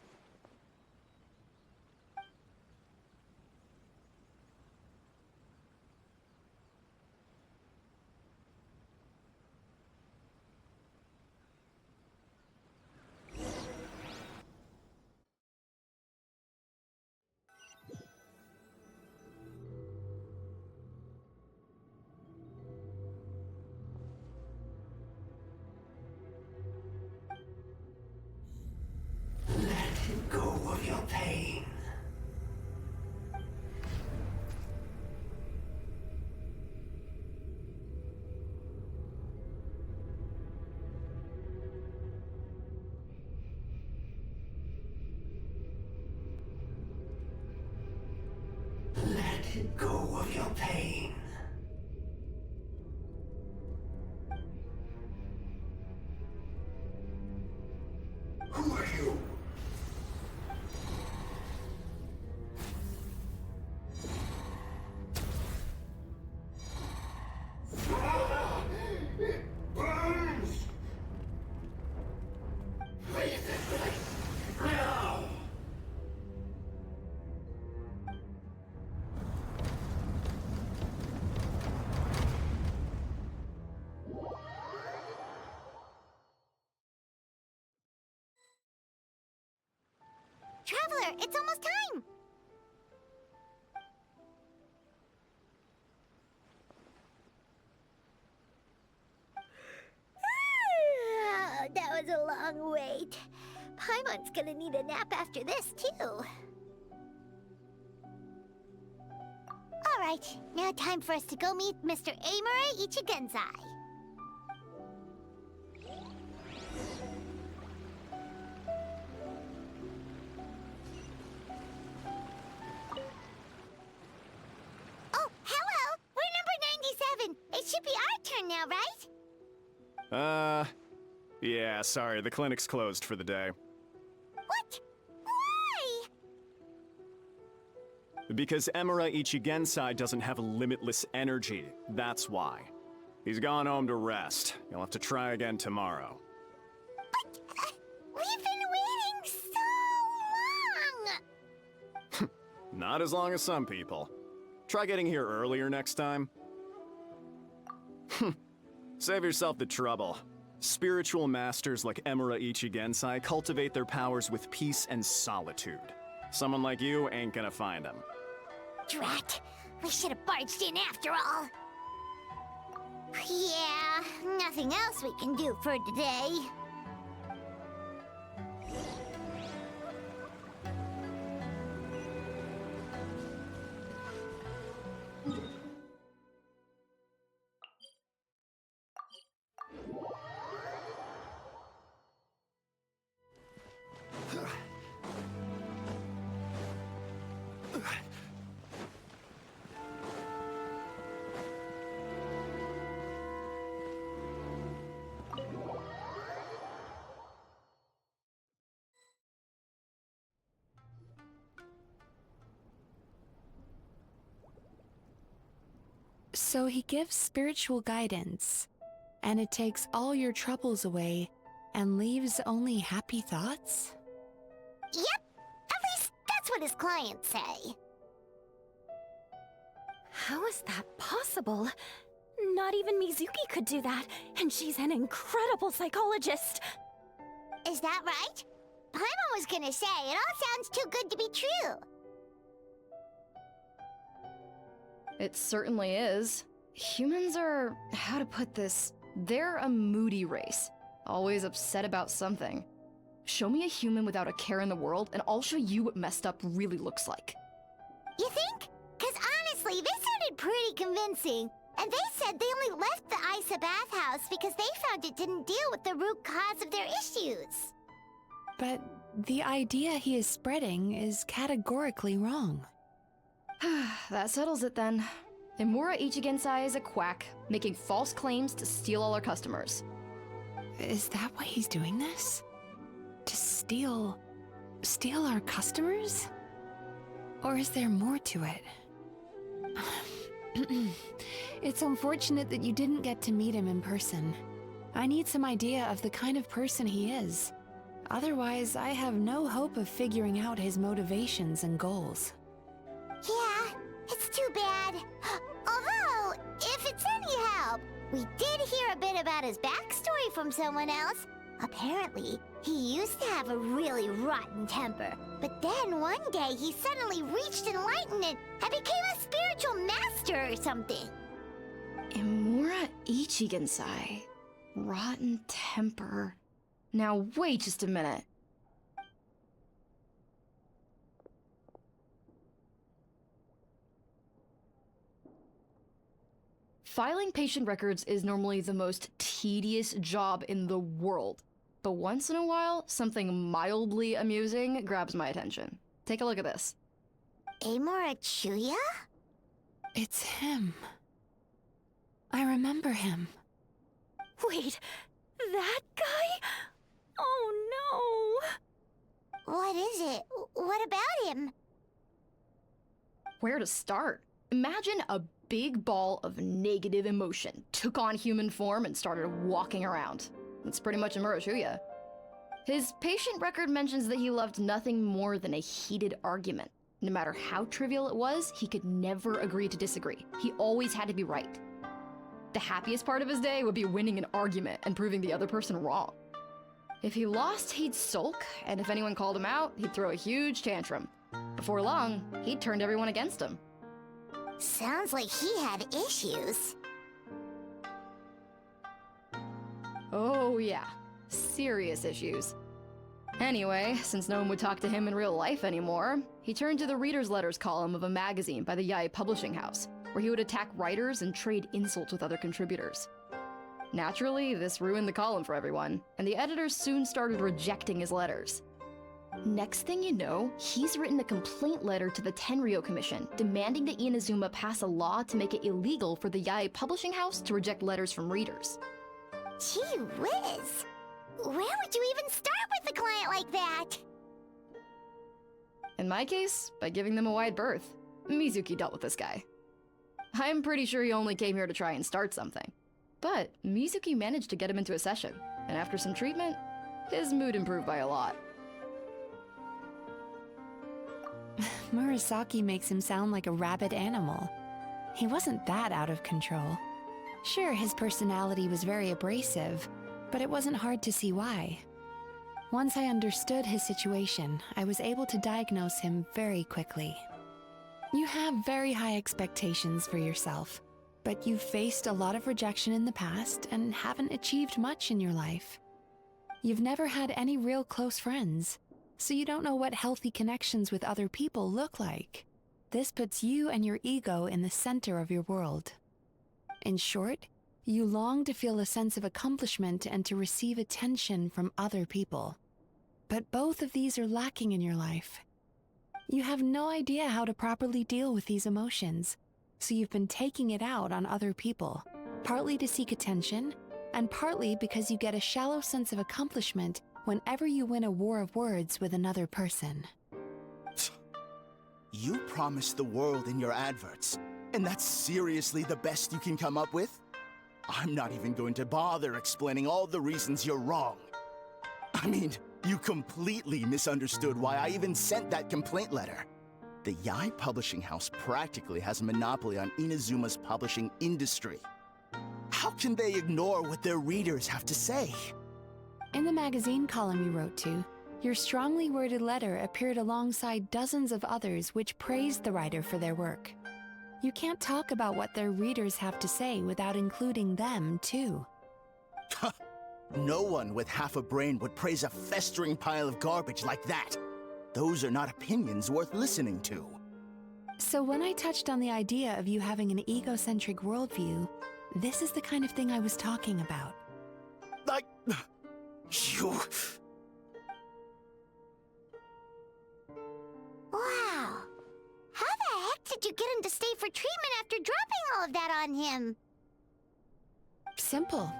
Go of your pain. Let go of your pain. Who are you? It burns! Breathe it now! It's almost time! That was a long wait. Paimon's gonna need a nap after this, too. Alright, now time for us to go meet Mr. Amura Ichigenzai. Oh, hello! We're number 97. It should be our turn now, right? Yeah, sorry, the clinic's closed for the day. What? Why? Because Emura Ichigensai doesn't have limitless energy, that's why. He's gone home to rest. You'll have to try again tomorrow. But, we've been waiting so long! Not as long as some people. Try getting here earlier next time. Save yourself the trouble. Spiritual masters like Emura Ichigensai cultivate their powers with peace and solitude. Someone like you ain't gonna find them. Drat! We should have barged in after all. Yeah, nothing else we can do for today. So he gives spiritual guidance, and it takes all your troubles away and leaves only happy thoughts? Yep, at least that's what his clients say. How is that possible? Not even Mizuki could do that, and she's an incredible psychologist. Is that right? Paimon was gonna say, it all sounds too good to be true. It certainly is. Humans are, how to put this, they're a moody race. Always upset about something. Show me a human without a care in the world, and I'll show you what messed up really looks like. You think? Cause honestly, they sounded pretty convincing. And they said they only left the Isa bathhouse because they found it didn't deal with the root cause of their issues. But the idea he is spreading is categorically wrong. That settles it then. Emura Ichigensai is a quack, making false claims to steal all our customers. Is that why he's doing this? To steal our customers? Or is there more to it? It's unfortunate that you didn't get to meet him in person. I need some idea of the kind of person he is. Otherwise, I have no hope of figuring out his motivations and goals. Yeah, it's too bad. Although, if it's any help, we did hear a bit about his backstory from someone else. Apparently, he used to have a really rotten temper. But then one day he suddenly reached enlightenment and became a spiritual master or something. Emura Ichigensai. Rotten temper. Now wait just a minute. Filing patient records is normally the most tedious job in the world. But once in a while, something mildly amusing grabs my attention. Take a look at this. Amora Chuya? It's him. I remember him. Wait, that guy? Oh no! What is it? What about him? Where to start? Imagine a big ball of negative emotion took on human form and started walking around. That's pretty much Emura Chuya. His patient record mentions that he loved nothing more than a heated argument. No matter how trivial it was, he could never agree to disagree. He always had to be right. The happiest part of his day would be winning an argument and proving the other person wrong. If he lost, he'd sulk, and if anyone called him out, he'd throw a huge tantrum. Before long, he'd turned everyone against him. Sounds like he had issues. Oh yeah, serious issues. Anyway, since no one would talk to him in real life anymore, he turned to the reader's letters column of a magazine by the Yae Publishing House, where he would attack writers and trade insults with other contributors. Naturally, this ruined the column for everyone, and the editors soon started rejecting his letters. Next thing you know, he's written a complaint letter to the Tenryou Commission, demanding that Inazuma pass a law to make it illegal for the Yae Publishing House to reject letters from readers. Gee whiz! Where would you even start with a client like that? In my case, by giving them a wide berth. Mizuki dealt with this guy. I'm pretty sure he only came here to try and start something. But Mizuki managed to get him into a session, and after some treatment, his mood improved by a lot. Murasaki makes him sound like a rabid animal. He wasn't that out of control. Sure, his personality was very abrasive, but it wasn't hard to see why. Once I understood his situation, I was able to diagnose him very quickly. You have very high expectations for yourself, but you've faced a lot of rejection in the past and haven't achieved much in your life. You've never had any real close friends, so you don't know what healthy connections with other people look like. This puts you and your ego in the center of your world. In short, you long to feel a sense of accomplishment and to receive attention from other people. But both of these are lacking in your life. You have no idea how to properly deal with these emotions, so you've been taking it out on other people, partly to seek attention, and partly because you get a shallow sense of accomplishment whenever you win a war of words with another person. You promised the world in your adverts, and that's seriously the best you can come up with? I'm not even going to bother explaining all the reasons you're wrong. I mean, you completely misunderstood why I even sent that complaint letter. The Yae Publishing House practically has a monopoly on Inazuma's publishing industry. How can they ignore what their readers have to say? In the magazine column you wrote to, your strongly worded letter appeared alongside dozens of others which praised the writer for their work. You can't talk about what their readers have to say without including them, too. No one with half a brain would praise a festering pile of garbage like that. Those are not opinions worth listening to. So when I touched on the idea of you having an egocentric worldview, this is the kind of thing I was talking about. You... Wow! How the heck did you get him to stay for treatment after dropping all of that on him? Simple.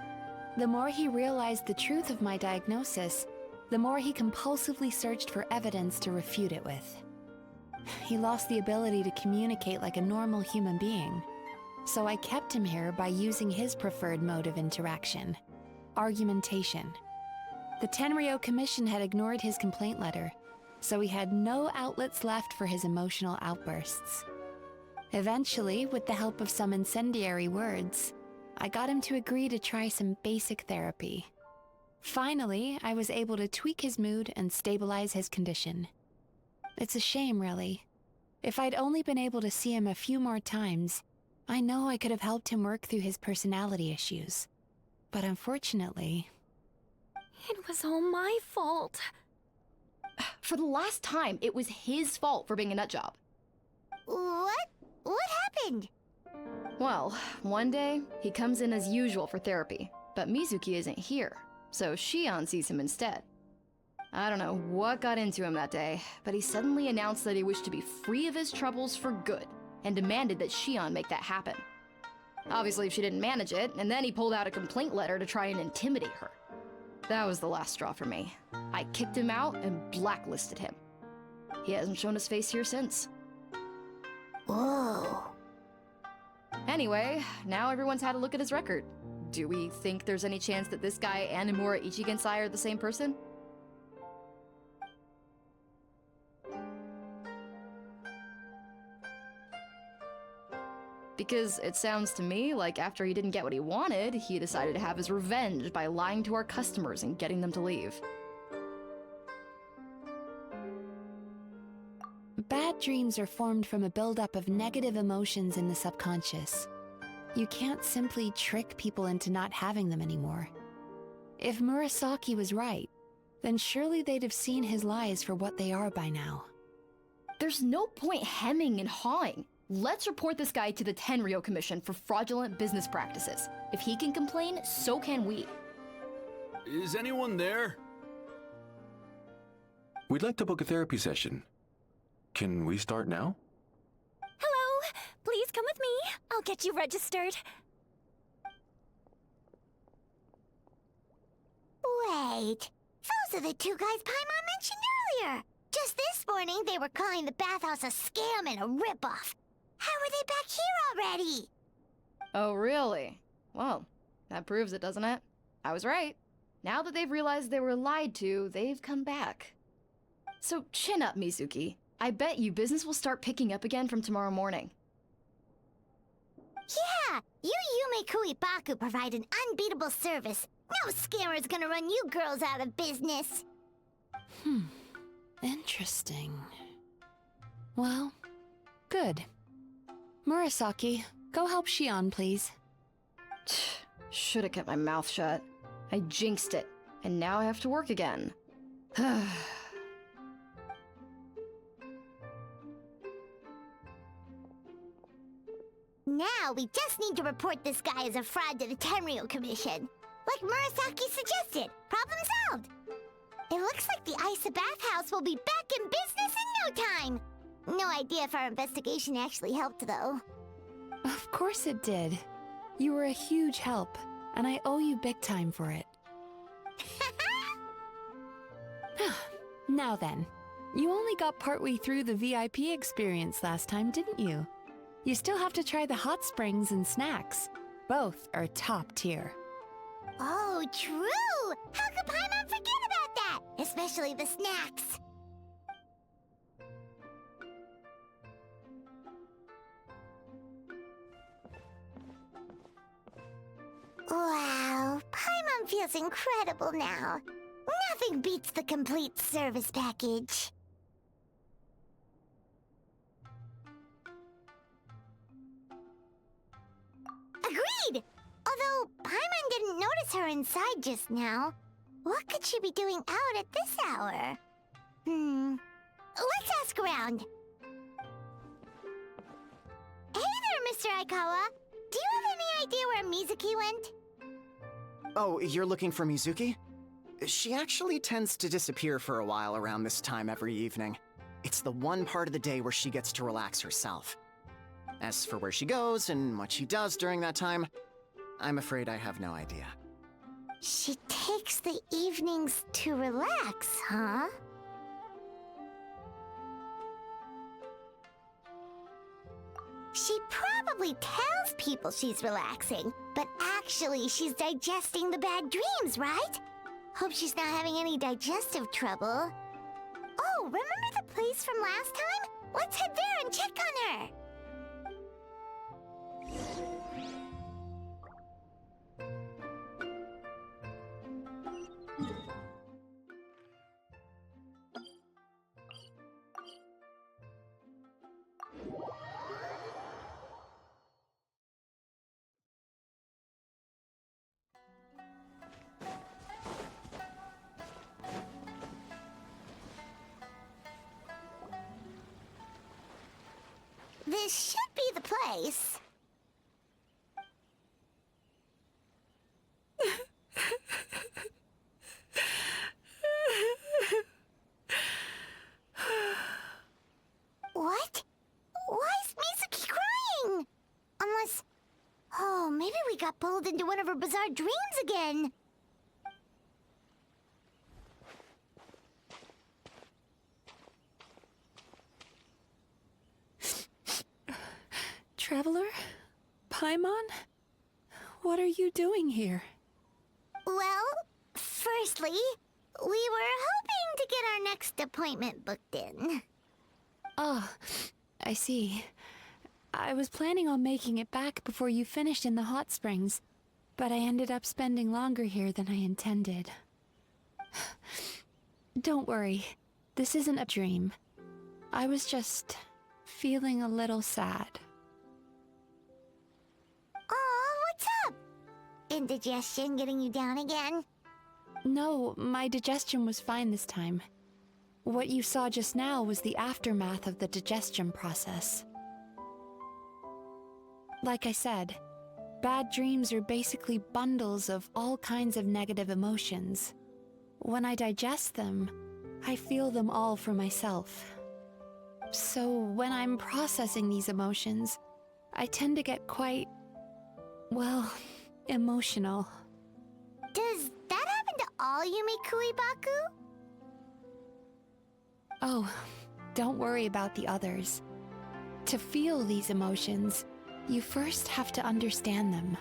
The more he realized the truth of my diagnosis, the more he compulsively searched for evidence to refute it with. He lost the ability to communicate like a normal human being, so I kept him here by using his preferred mode of interaction: argumentation. The Tenryou Commission had ignored his complaint letter, so he had no outlets left for his emotional outbursts. Eventually, with the help of some incendiary words, I got him to agree to try some basic therapy. Finally, I was able to tweak his mood and stabilize his condition. It's a shame, really. If I'd only been able to see him a few more times, I know I could have helped him work through his personality issues. But unfortunately... It was all my fault. For the last time, it was his fault for being a nutjob. What? What happened? Well, one day, he comes in as usual for therapy, but Mizuki isn't here, so Shion sees him instead. I don't know what got into him that day, but he suddenly announced that he wished to be free of his troubles for good, and demanded that Shion make that happen. Obviously, she didn't manage it, and then he pulled out a complaint letter to try and intimidate her. That was the last straw for me. I kicked him out and blacklisted him. He hasn't shown his face here since. Whoa. Anyway, now everyone's had a look at his record. Do we think there's any chance that this guy and Imura Ichigensai are the same person? Because it sounds to me like after he didn't get what he wanted, he decided to have his revenge by lying to our customers and getting them to leave. Bad dreams are formed from a buildup of negative emotions in the subconscious. You can't simply trick people into not having them anymore. If Murasaki was right, then surely they'd have seen his lies for what they are by now. There's no point hemming and hawing. Let's report this guy to the Tenryo Commission for fraudulent business practices. If he can complain, so can we. Is anyone there? We'd like to book a therapy session. Can we start now? Hello! Please come with me. I'll get you registered. Wait, those are the two guys Paimon mentioned earlier. Just this morning, they were calling the bathhouse a scam and a ripoff. How are they back here already? Oh, really? Well, that proves it, doesn't it? I was right. Now that they've realized they were lied to, they've come back. So chin up, Mizuki. I bet you business will start picking up again from tomorrow morning. Yeah, you Yume Kuibaku provide an unbeatable service. No scammer's gonna run you girls out of business. Interesting. Well, good. Murasaki, go help Shion, please. Should have kept my mouth shut. I jinxed it, and now I have to work again. Now we just need to report this guy as a fraud to the Tenryo Commission. Like Murasaki suggested. Problem solved. It looks like the Isa bathhouse will be back in business in no time. No idea if our investigation actually helped, though. Of course it did. You were a huge help, and I owe you big time for it. Now then, you only got partway through the VIP experience last time, didn't you? You still have to try the hot springs and snacks. Both are top tier. Oh, true! How could Paimon forget about that? Especially the snacks. Wow, Paimon feels incredible now. Nothing beats the complete service package. Agreed! Although Paimon didn't notice her inside just now. What could she be doing out at this hour? Let's ask around. Hey there, Mr. Aikawa. Do you have any idea where Mizuki went? Oh, you're looking for Mizuki? She actually tends to disappear for a while around this time every evening. It's the one part of the day where she gets to relax herself. As for where she goes and what she does during that time, I'm afraid I have no idea. She takes the evenings to relax, huh? She probably tells people she's relaxing, but actually she's digesting the bad dreams, right? Hope she's not having any digestive trouble. Oh, remember the place from last time? Let's head there and check on her. This should be the place. What? Why is Mizuki crying? Unless... Oh, maybe we got pulled into one of her bizarre dreams again. Traveler? Paimon? What are you doing here? Well, firstly, we were hoping to get our next appointment booked in. Oh, I see. I was planning on making it back before you finished in the hot springs, but I ended up spending longer here than I intended. Don't worry, this isn't a dream. I was just feeling a little sad. Oh, what's up? Indigestion getting you down again? No, my digestion was fine this time. What you saw just now was the aftermath of the digestion process. Like I said, bad dreams are basically bundles of all kinds of negative emotions. When I digest them, I feel them all for myself. So when I'm processing these emotions, I tend to get quite, well, emotional. Does that happen to all Yumikui Baku? Oh, don't worry about the others. To feel these emotions, you first have to understand them.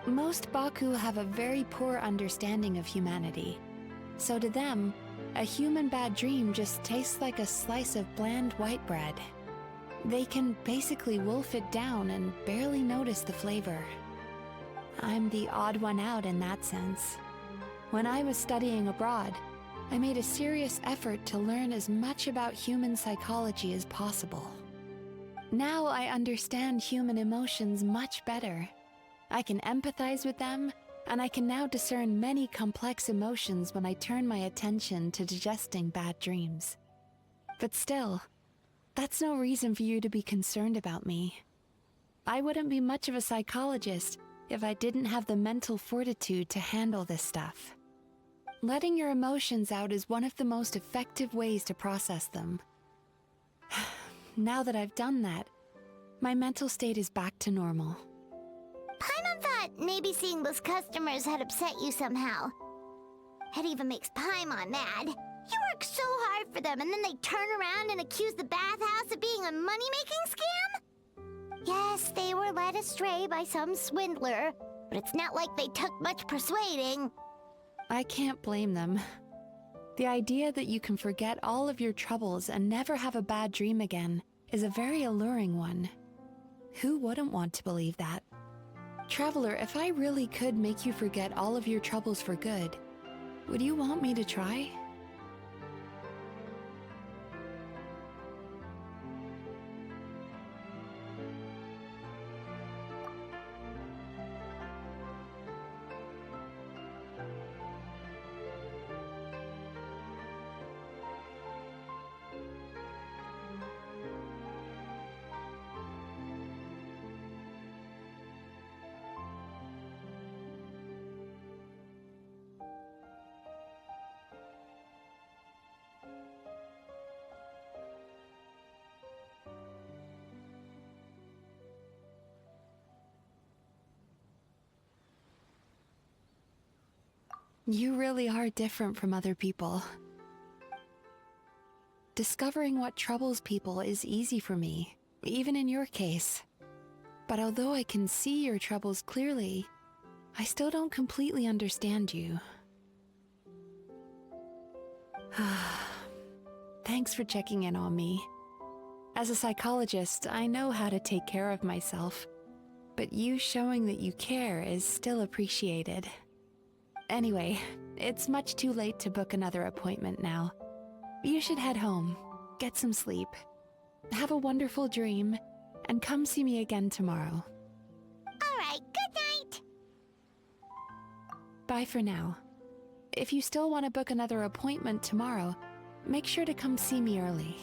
Most Baku have a very poor understanding of humanity. So to them, a human bad dream just tastes like a slice of bland white bread. They can basically wolf it down and barely notice the flavor. I'm the odd one out in that sense. When I was studying abroad, I made a serious effort to learn as much about human psychology as possible. Now I understand human emotions much better. I can empathize with them, and I can now discern many complex emotions when I turn my attention to digesting bad dreams. But still, that's no reason for you to be concerned about me. I wouldn't be much of a psychologist if I didn't have the mental fortitude to handle this stuff. Letting your emotions out is one of the most effective ways to process them. Now that I've done that, my mental state is back to normal. Paimon thought maybe seeing those customers had upset you somehow. It even makes Paimon mad. You work so hard for them and then they turn around and accuse the bathhouse of being a money-making scam? Yes, they were led astray by some swindler, but it's not like they took much persuading. I can't blame them. The idea that you can forget all of your troubles and never have a bad dream again is a very alluring one. Who wouldn't want to believe that? Traveler, if I really could make you forget all of your troubles for good, would you want me to try? You really are different from other people. Discovering what troubles people is easy for me, even in your case. But although I can see your troubles clearly, I still don't completely understand you. Thanks for checking in on me. As a psychologist, I know how to take care of myself, but you showing that you care is still appreciated. Anyway, it's much too late to book another appointment now. You should head home, get some sleep, have a wonderful dream, and come see me again tomorrow. Alright, good night! Bye for now. If you still want to book another appointment tomorrow, make sure to come see me early.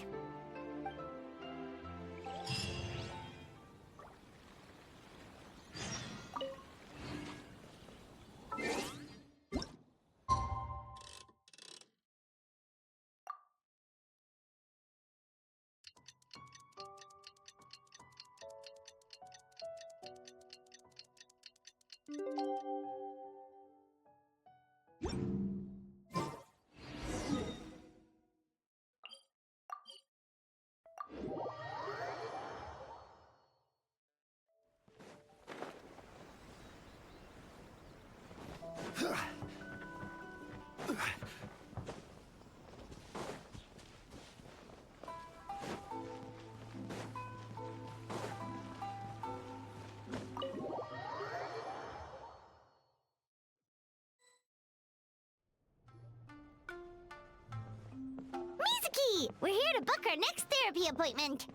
Mizuki! We're here to book our next therapy appointment.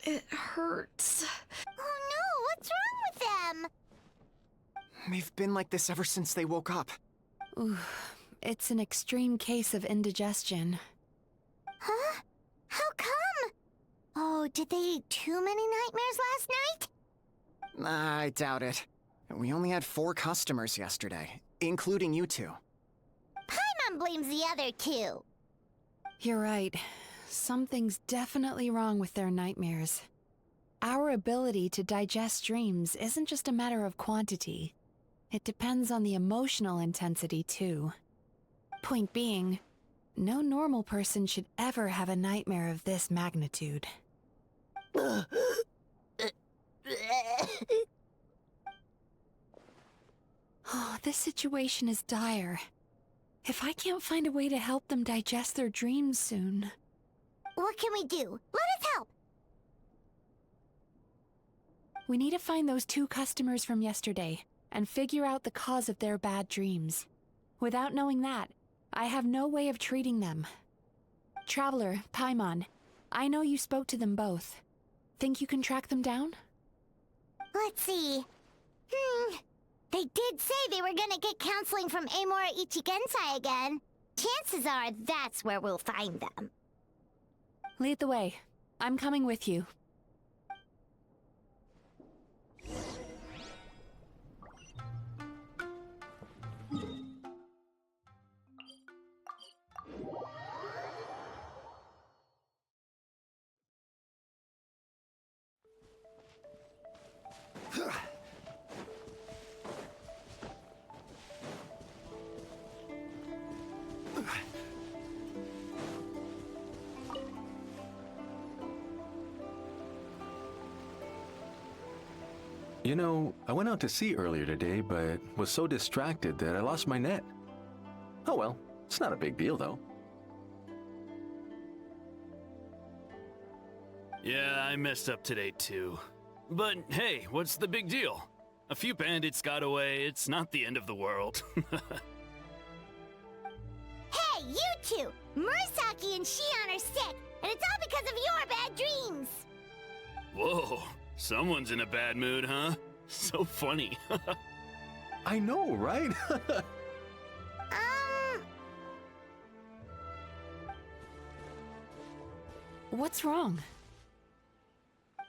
It hurts. Oh no, what's wrong with them? They've been like this ever since they woke up. Ooh, it's an extreme case of indigestion. Huh? How come? Oh, did they eat too many nightmares last night? I doubt it. We only had 4 customers yesterday, including you two. Paimon blames the other 2. You're right. Something's definitely wrong with their nightmares. Our ability to digest dreams isn't just a matter of quantity. It depends on the emotional intensity, too. Point being, no normal person should ever have a nightmare of this magnitude. Oh, this situation is dire. If I can't find a way to help them digest their dreams soon... What can we do? Let us help! We need to find those 2 customers from yesterday, and figure out the cause of their bad dreams. Without knowing that, I have no way of treating them. Traveler, Paimon, I know you spoke to them both. Think you can track them down? Let's see. They did say they were gonna get counseling from Amora Ichigensai again. Chances are that's where we'll find them. Lead the way. I'm coming with you. You know, I went out to sea earlier today, but was so distracted that I lost my net. Oh well, it's not a big deal though. Yeah, I messed up today too. But hey, what's the big deal? A few bandits got away, it's not the end of the world. Hey, you 2! Murasaki and Shion are sick, and it's all because of your bad dreams! Whoa, someone's in a bad mood, huh? So funny. I know, right? What's wrong?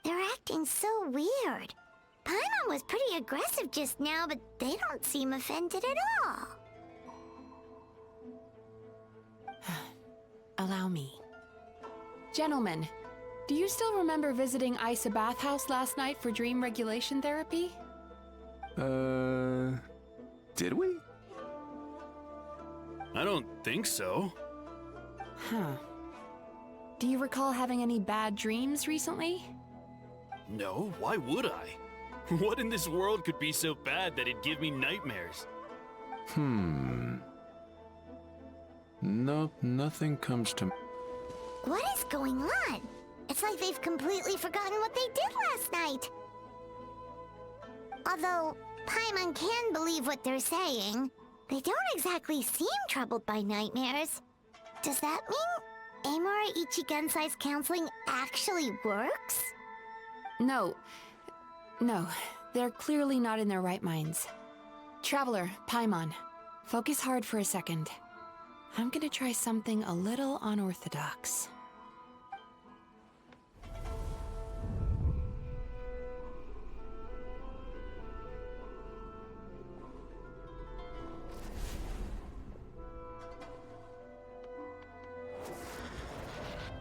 They're acting so weird. Paimon was pretty aggressive just now, but they don't seem offended at all. Allow me. Gentlemen, do you still remember visiting Isa Bathhouse last night for dream regulation therapy? Did we? I don't think so. Huh. Do you recall having any bad dreams recently? No, why would I? What in this world could be so bad that it'd give me nightmares? Nope, nothing comes to... What is going on? It's like they've completely forgotten what they did last night. Although Paimon can believe what they're saying, they don't exactly seem troubled by nightmares. Does that mean Amora Ichigensai's counseling actually works? No, they're clearly not in their right minds. Traveler, Paimon, focus hard for a second. I'm gonna try something a little unorthodox.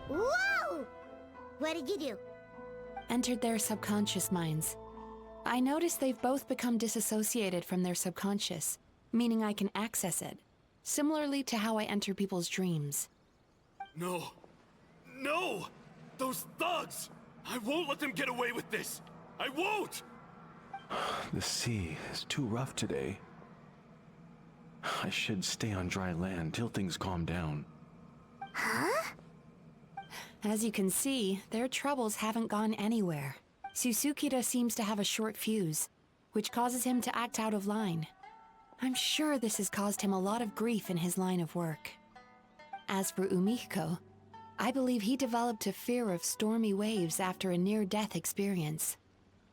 Whoa! What did you do? Entered their subconscious minds. I noticed they've both become disassociated from their subconscious, meaning I can access it, similarly to how I enter people's dreams. No! No! Those thugs! I won't let them get away with this! I won't! The sea is too rough today. I should stay on dry land till things calm down. Huh? As you can see, their troubles haven't gone anywhere. Susukira seems to have a short fuse, which causes him to act out of line. I'm sure this has caused him a lot of grief in his line of work. As for Umiko, I believe he developed a fear of stormy waves after a near-death experience.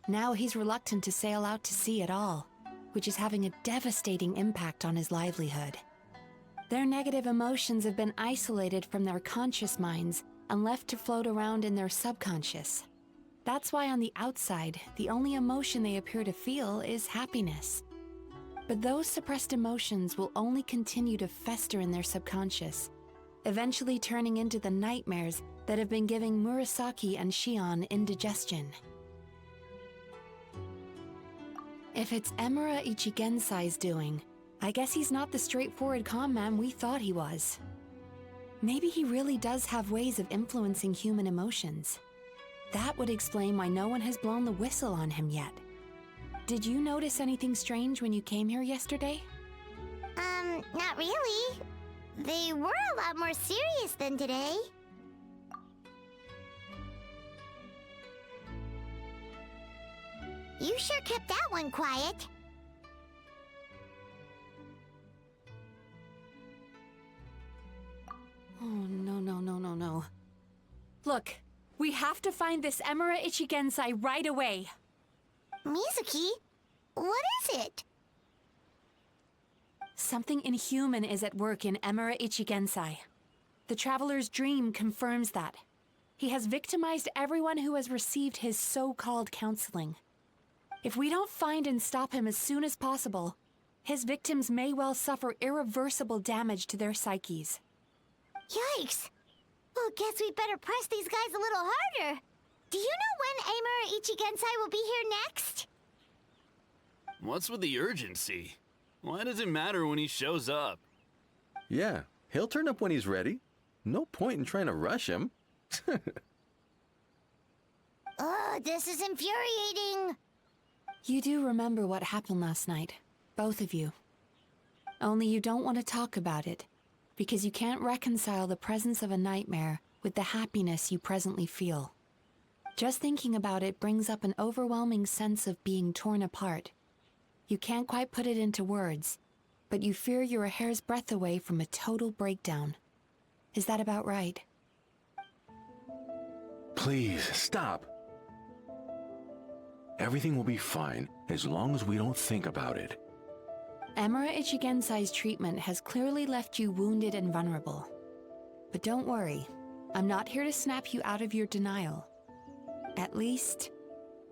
Now he's reluctant to sail out to sea at all, which is having a devastating impact on his livelihood. Their negative emotions have been isolated from their conscious minds and left to float around in their subconscious. That's why on the outside, the only emotion they appear to feel is happiness. But those suppressed emotions will only continue to fester in their subconscious, eventually turning into the nightmares that have been giving Murasaki and Shion indigestion. If it's Emura Ichigensai's doing, I guess he's not the straightforward calm man we thought he was. Maybe he really does have ways of influencing human emotions. That would explain why no one has blown the whistle on him yet. Did you notice anything strange when you came here yesterday? Not really. They were a lot more serious than today. You sure kept that one quiet. Oh, no. Look, we have to find this Emura Ichigensai right away. Mizuki, what is it? Something inhuman is at work in Emura Ichigensai. The Traveler's Dream confirms that. He has victimized everyone who has received his so-called counseling. If we don't find and stop him as soon as possible, his victims may well suffer irreversible damage to their psyches. Yikes! Well, guess we better press these guys a little harder. Do you know when Emura Ichigensai will be here next? What's with the urgency? Why does it matter when he shows up? Yeah, he'll turn up when he's ready. No point in trying to rush him. Oh, this is infuriating. You do remember what happened last night, both of you. Only you don't want to talk about it, because you can't reconcile the presence of a nightmare with the happiness you presently feel. Just thinking about it brings up an overwhelming sense of being torn apart. You can't quite put it into words, but you fear you're a hair's breadth away from a total breakdown. Is that about right? Please, stop. Everything will be fine as long as we don't think about it. Emura Ichigensai's treatment has clearly left you wounded and vulnerable. But don't worry, I'm not here to snap you out of your denial. At least,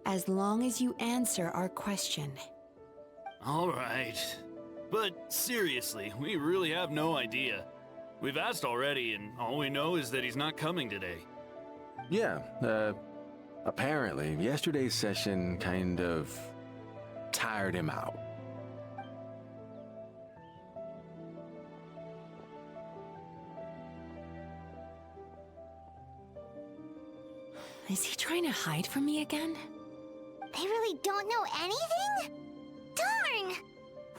as long as you answer our question. All right. But seriously, we really have no idea. We've asked already, and all we know is that he's not coming today. Yeah, apparently, yesterday's session kind of tired him out. Is he trying to hide from me again? They really don't know anything? Darn!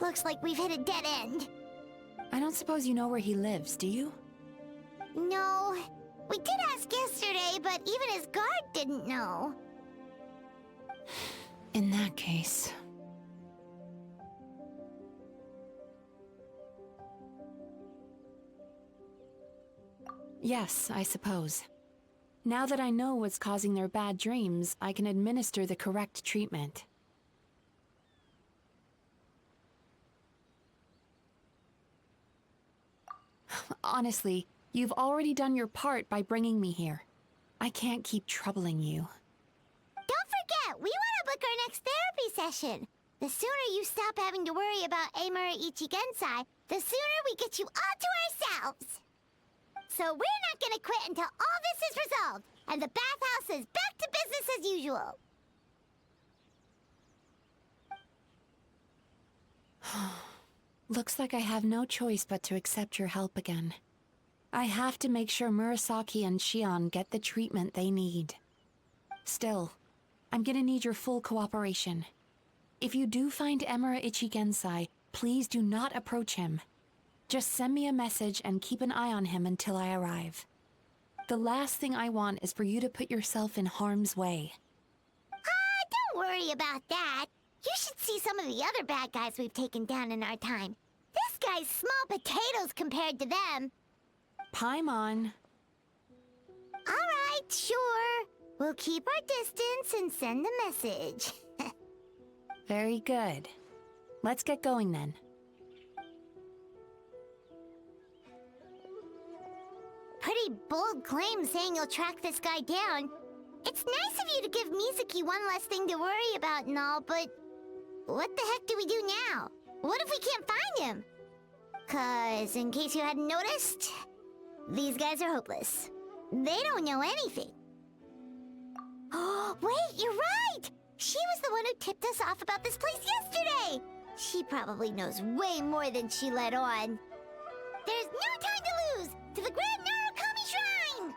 Looks like we've hit a dead end. I don't suppose you know where he lives, do you? No. We did ask yesterday, but even his guard didn't know. In that case... Yes, I suppose. Now that I know what's causing their bad dreams, I can administer the correct treatment. Honestly, you've already done your part by bringing me here. I can't keep troubling you. Don't forget, we want to book our next therapy session. The sooner you stop having to worry about Emura Ichigensai, the sooner we get you all to ourselves. So we're not gonna quit until all this is resolved, and the bathhouse is back to business as usual. Looks like I have no choice but to accept your help again. I have to make sure Murasaki and Shion get the treatment they need. Still, I'm gonna need your full cooperation. If you do find Emura Ichigensai, please do not approach him. Just send me a message and keep an eye on him until I arrive. The last thing I want is for you to put yourself in harm's way. Don't worry about that. You should see some of the other bad guys we've taken down in our time. This guy's small potatoes compared to them. Paimon. All right, sure. We'll keep our distance and send a message. Very good. Let's get going then. Pretty bold claim saying you'll track this guy down. It's nice of you to give Mizuki one less thing to worry about and all, but what the heck do we do now? What if we can't find him? 'Cause, in case you hadn't noticed, these guys are hopeless. They don't know anything. Oh, wait, you're right! She was the one who tipped us off about this place yesterday! She probably knows way more than she let on. There's no time to lose! To the Grand Narukami Shrine!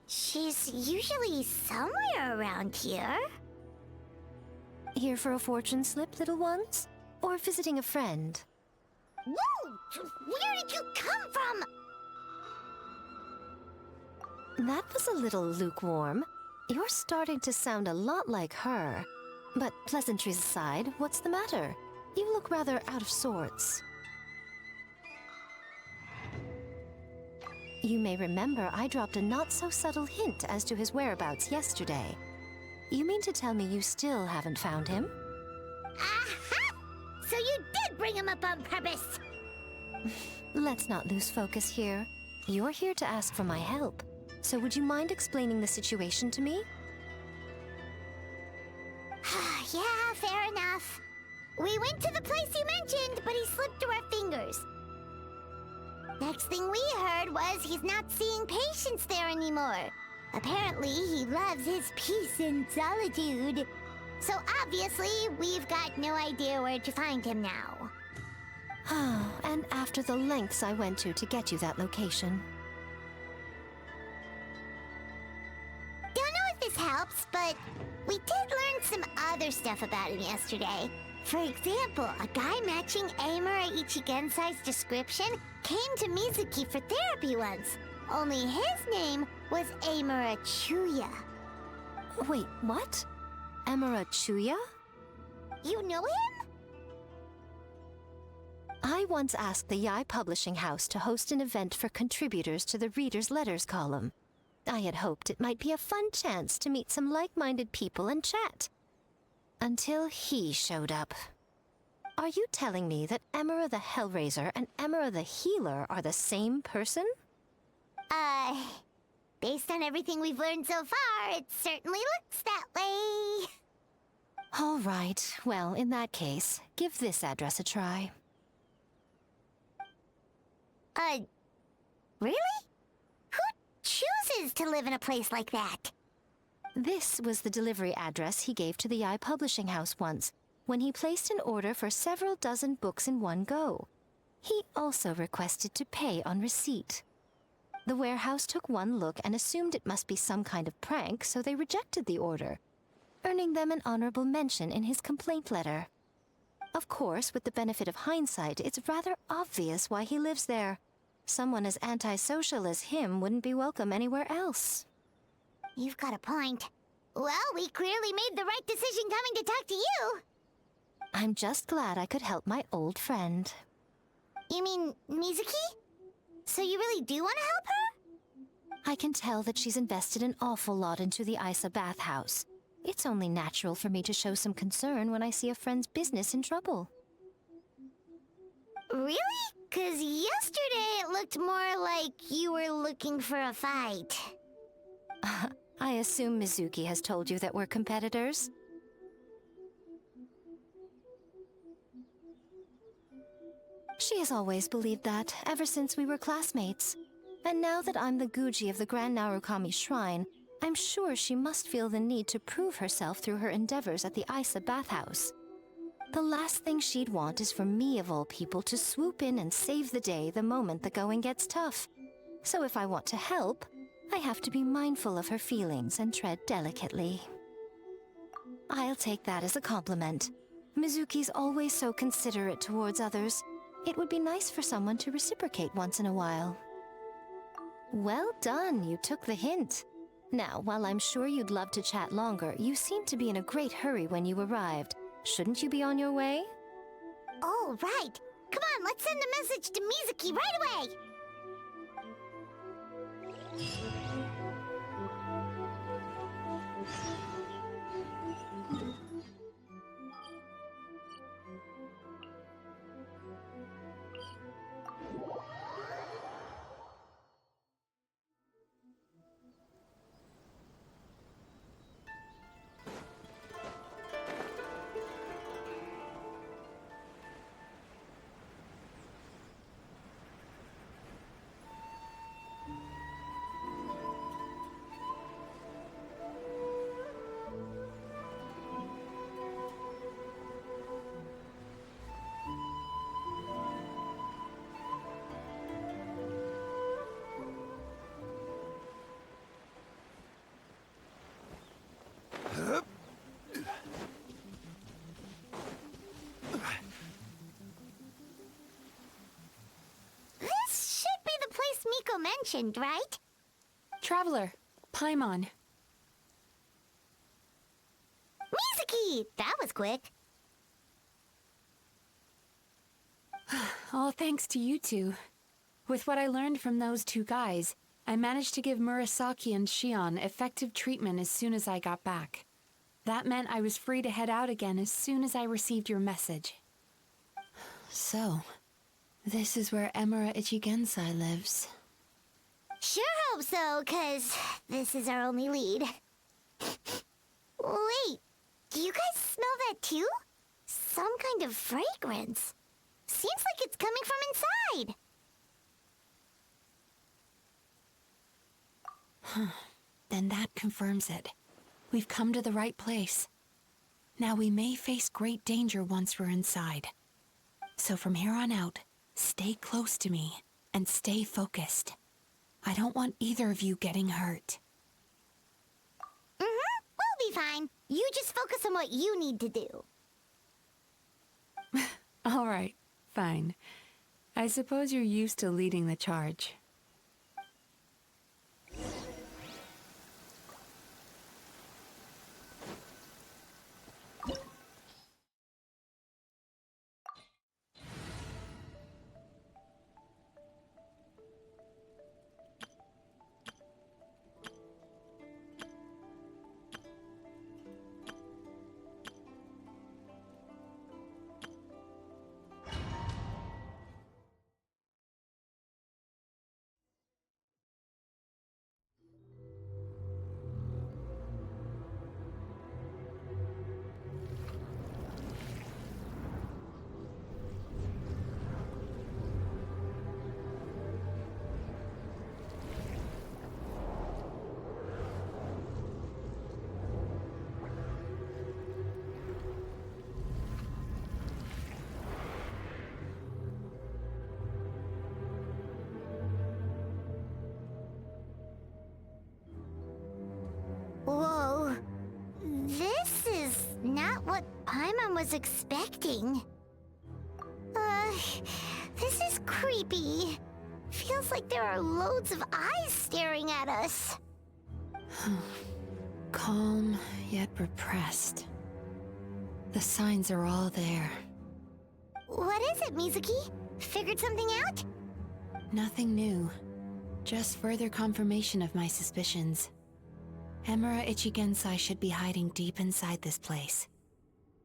She's usually somewhere around here. Here for a fortune slip, little ones? Or visiting a friend? Whoa! Where did you come from? That was a little lukewarm. You're starting to sound a lot like her. But pleasantries aside, what's the matter? You look rather out of sorts. You may remember I dropped a not-so-subtle hint as to his whereabouts yesterday. You mean to tell me you still haven't found him? Aha! So you did bring him up on purpose! Let's not lose focus here. You're here to ask for my help. So would you mind explaining the situation to me? Yeah, fair enough. We went to the place you mentioned, but he slipped through our fingers. Next thing we heard was he's not seeing patients there anymore. Apparently, he loves his peace and solitude. So obviously, we've got no idea where to find him now. And after the lengths I went to get you that location. Don't know if this helps, but we did learn some other stuff about him yesterday. For example, a guy matching Amura Ichigensai's description came to Mizuki for therapy once. Only his name was Amura Chuya. Wait, what? Amura Chuya? You know him? I once asked the Yai Publishing House to host an event for contributors to the Reader's Letters column. I had hoped it might be a fun chance to meet some like-minded people and chat. Until he showed up. Are you telling me that Amura the Hellraiser and Amura the Healer are the same person? Based on everything we've learned so far, it certainly looks that way. All right, well, in that case, give this address a try. Really? Who chooses to live in a place like that? This was the delivery address he gave to the Yai Publishing House once, when he placed an order for several dozen books in one go. He also requested to pay on receipt. The warehouse took one look and assumed it must be some kind of prank, so they rejected the order, earning them an honorable mention in his complaint letter. Of course, with the benefit of hindsight, it's rather obvious why he lives there. Someone as antisocial as him wouldn't be welcome anywhere else. You've got a point. Well, we clearly made the right decision coming to talk to you. I'm just glad I could help my old friend. You mean Mizuki? So you really do want to help her? I can tell that she's invested an awful lot into the Isa bathhouse. It's only natural for me to show some concern when I see a friend's business in trouble. Really? 'Cause yesterday it looked more like you were looking for a fight. I assume Mizuki has told you that we're competitors? She has always believed that, ever since we were classmates. And now that I'm the Guji of the Grand Narukami Shrine, I'm sure she must feel the need to prove herself through her endeavors at the Isa bathhouse. The last thing she'd want is for me, of all people, to swoop in and save the day the moment the going gets tough. So if I want to help, I have to be mindful of her feelings and tread delicately. I'll take that as a compliment. Mizuki's always so considerate towards others. It would be nice for someone to reciprocate once in a while. Well done, you took the hint. Now, while I'm sure you'd love to chat longer, you seemed to be in a great hurry when you arrived. Shouldn't you be on your way? Oh, right. Come on, let's send a message to Mizuki right away. This should be the place Miko mentioned, right? Traveler, Paimon. Mizuki! That was quick. All thanks to you two. With what I learned from those two guys, I managed to give Murasaki and Shion effective treatment as soon as I got back. That meant I was free to head out again as soon as I received your message. So, this is where Emura Ichigensai lives. Sure hope so, 'cause this is our only lead. Wait, do you guys smell that too? Some kind of fragrance. Seems like it's coming from inside. Then that confirms it. We've come to the right place. Now we may face great danger once we're inside. So from here on out, stay close to me and stay focused. I don't want either of you getting hurt. We'll be fine. You just focus on what you need to do. All right, fine. I suppose you're used to leading the charge. Whoa. This is not what Paimon was expecting. This is creepy. Feels like there are loads of eyes staring at us. Calm, yet repressed. The signs are all there. What is it, Mizuki? Figured something out? Nothing new. Just further confirmation of my suspicions. Emura Ichigensai should be hiding deep inside this place.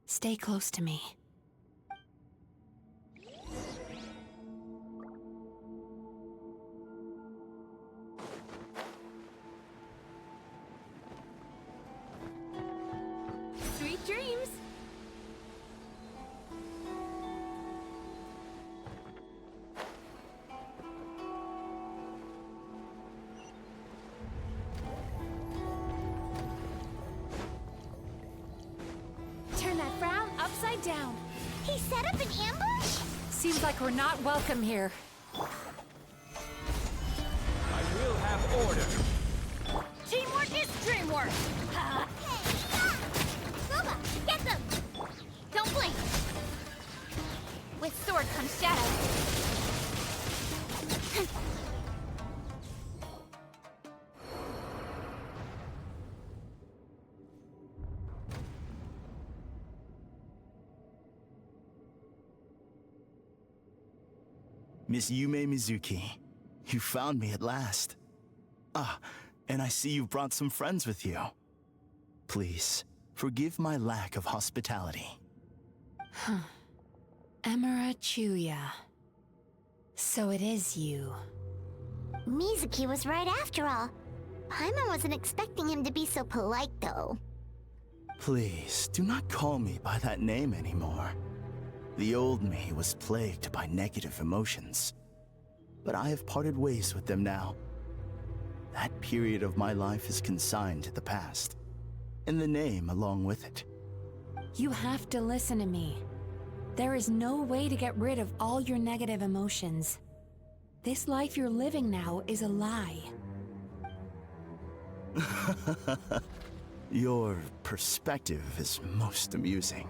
Stay close to me. Sweet dreams! Turn that frown upside upside down. He set up an ambush? Seems like we're not welcome here. I will have order. Teamwork is dreamwork! Ruba, get them! Don't blink! With sword comes shadow. Miss Yume Mizuki, you found me at last. Ah, and I see you've brought some friends with you. Please, forgive my lack of hospitality. Emira Chuya. So it is you. Mizuki was right after all. Paimon wasn't expecting him to be so polite, though. Please, do not call me by that name anymore. The old me was plagued by negative emotions, but I have parted ways with them now. That period of my life is consigned to the past, and the name along with it. You have to listen to me. There is no way to get rid of all your negative emotions. This life you're living now is a lie. Your perspective is most amusing.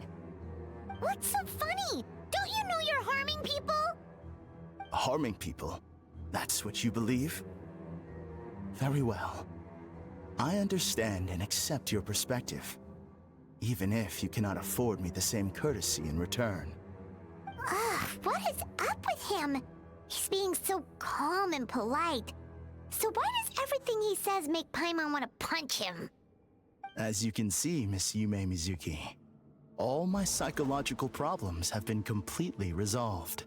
What's so funny? Don't you know you're harming people? Harming people? That's what you believe? Very well. I understand and accept your perspective, even if you cannot afford me the same courtesy in return. What is up with him? He's being so calm and polite. So why does everything he says make Paimon want to punch him? As you can see, Miss Yume Mizuki, all my psychological problems have been completely resolved.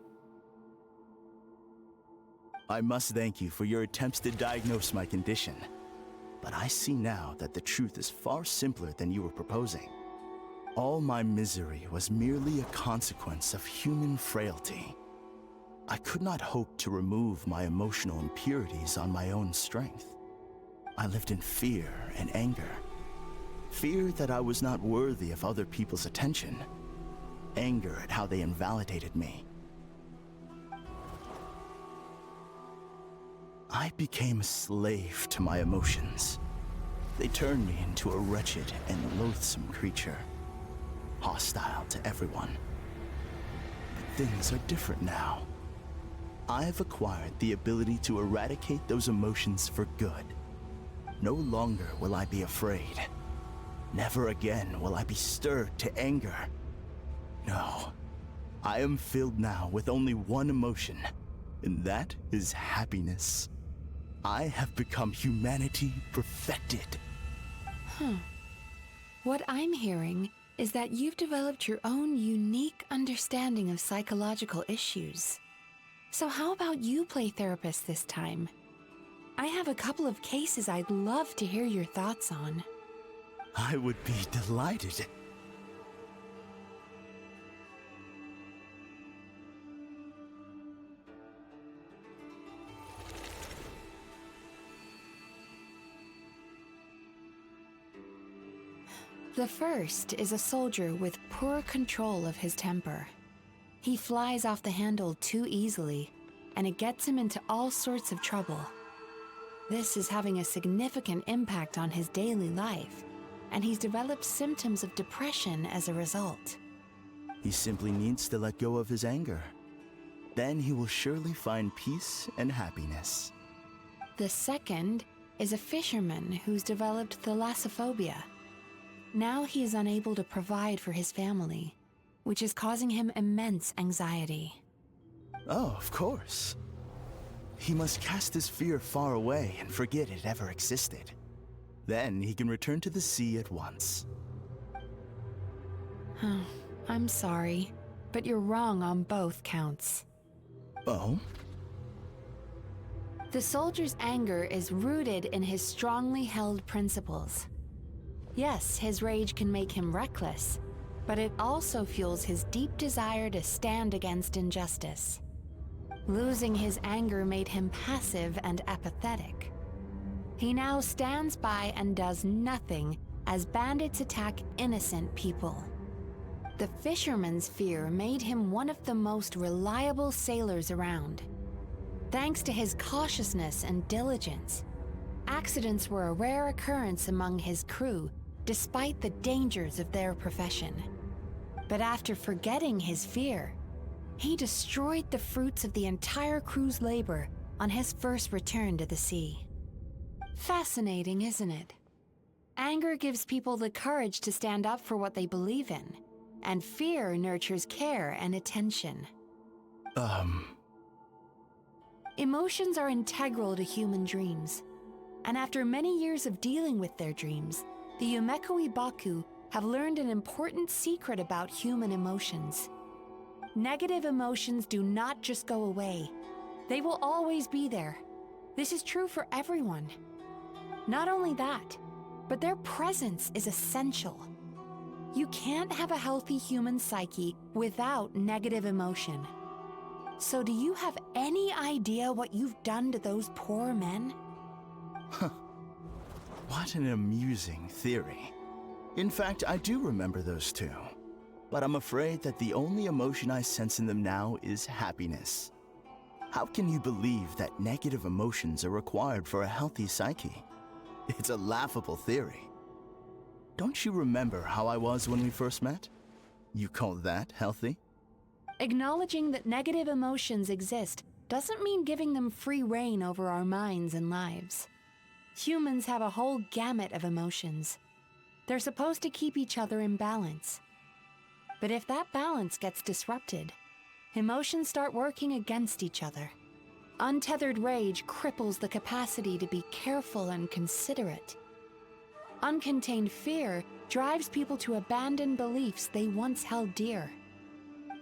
I must thank you for your attempts to diagnose my condition, but I see now that the truth is far simpler than you were proposing. All my misery was merely a consequence of human frailty. I could not hope to remove my emotional impurities on my own strength. I lived in fear and anger. Fear that I was not worthy of other people's attention. Anger at how they invalidated me. I became a slave to my emotions. They turned me into a wretched and loathsome creature, hostile to everyone. But things are different now. I have acquired the ability to eradicate those emotions for good. No longer will I be afraid. Never again will I be stirred to anger. No, I am filled now with only one emotion, and that is happiness. I have become humanity perfected. What I'm hearing is that you've developed your own unique understanding of psychological issues. So how about you play therapist this time? I have a couple of cases I'd love to hear your thoughts on. I would be delighted. The first is a soldier with poor control of his temper. He flies off the handle too easily, and it gets him into all sorts of trouble. This is having a significant impact on his daily life, and he's developed symptoms of depression as a result. He simply needs to let go of his anger. Then he will surely find peace and happiness. The second is a fisherman who's developed thalassophobia. Now he is unable to provide for his family, which is causing him immense anxiety. Oh, of course. He must cast his fear far away and forget it ever existed. Then he can return to the sea at once. I'm sorry, but you're wrong on both counts. Oh? The soldier's anger is rooted in his strongly held principles. Yes, his rage can make him reckless, but it also fuels his deep desire to stand against injustice. Losing his anger made him passive and apathetic. He now stands by and does nothing as bandits attack innocent people. The fisherman's fear made him one of the most reliable sailors around. Thanks to his cautiousness and diligence, accidents were a rare occurrence among his crew, despite the dangers of their profession. But after forgetting his fear, he destroyed the fruits of the entire crew's labor on his first return to the sea. Fascinating, isn't it? Anger gives people the courage to stand up for what they believe in, and fear nurtures care and attention. Emotions are integral to human dreams, and after many years of dealing with their dreams, the Yumeko Ibaku have learned an important secret about human emotions. Negative emotions do not just go away. They will always be there. This is true for everyone. Not only that, but their presence is essential. You can't have a healthy human psyche without negative emotion. So do you have any idea what you've done to those poor men? What an amusing theory. In fact, I do remember those two. But I'm afraid that the only emotion I sense in them now is happiness. How can you believe that negative emotions are required for a healthy psyche? It's a laughable theory. Don't you remember how I was when we first met? You call that healthy? Acknowledging that negative emotions exist doesn't mean giving them free rein over our minds and lives. Humans have a whole gamut of emotions. They're supposed to keep each other in balance. But if that balance gets disrupted, emotions start working against each other. Untethered rage cripples the capacity to be careful and considerate. Uncontained fear drives people to abandon beliefs they once held dear.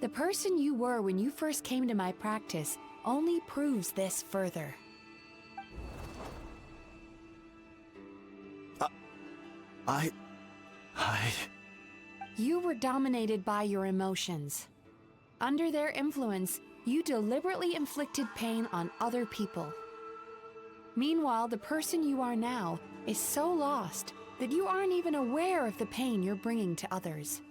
The person you were when you first came to my practice only proves this further. You were dominated by your emotions. Under their influence, you deliberately inflicted pain on other people. Meanwhile, the person you are now is so lost that you aren't even aware of the pain you're bringing to others.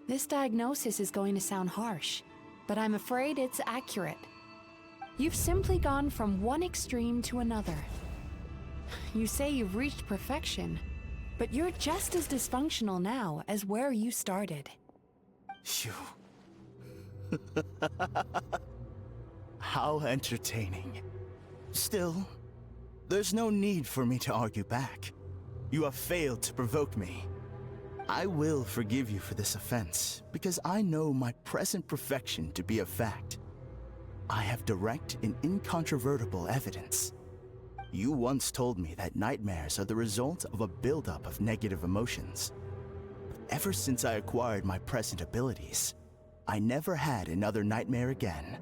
This diagnosis is going to sound harsh, but I'm afraid it's accurate. You've simply gone from one extreme to another. You say you've reached perfection, but you're just as dysfunctional now as where you started. Phew. How entertaining. Still, there's no need for me to argue back. You have failed to provoke me. I will forgive you for this offense, because I know my present perfection to be a fact. I have direct and incontrovertible evidence. You once told me that nightmares are the result of a buildup of negative emotions. Ever since I acquired my present abilities, I never had another nightmare again.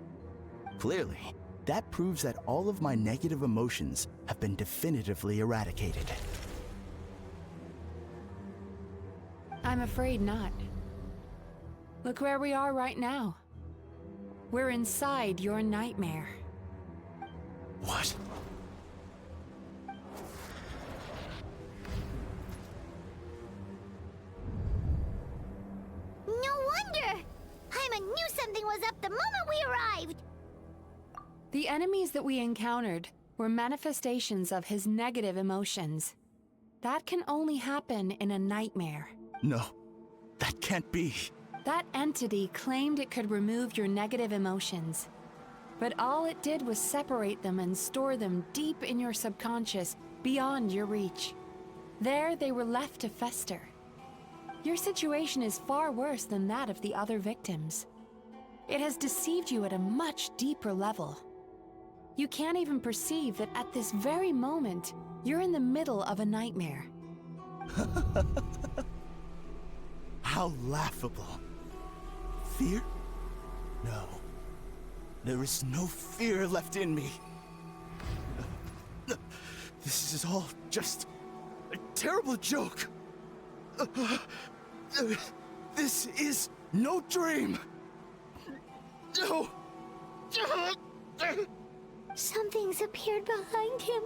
Clearly, that proves that all of my negative emotions have been definitively eradicated. I'm afraid not. Look where we are right now. We're inside your nightmare. What? No wonder! Paimon knew something was up the moment we arrived! The enemies that we encountered were manifestations of his negative emotions. That can only happen in a nightmare. No, that can't be. That entity claimed it could remove your negative emotions. But all it did was separate them and store them deep in your subconscious, beyond your reach. There they were left to fester. Your situation is far worse than that of the other victims. It has deceived you at a much deeper level. You can't even perceive that at this very moment, you're in the middle of a nightmare. How laughable. Fear? No. There is no fear left in me. This is all just a terrible joke. This is no dream. No. Something's appeared behind him.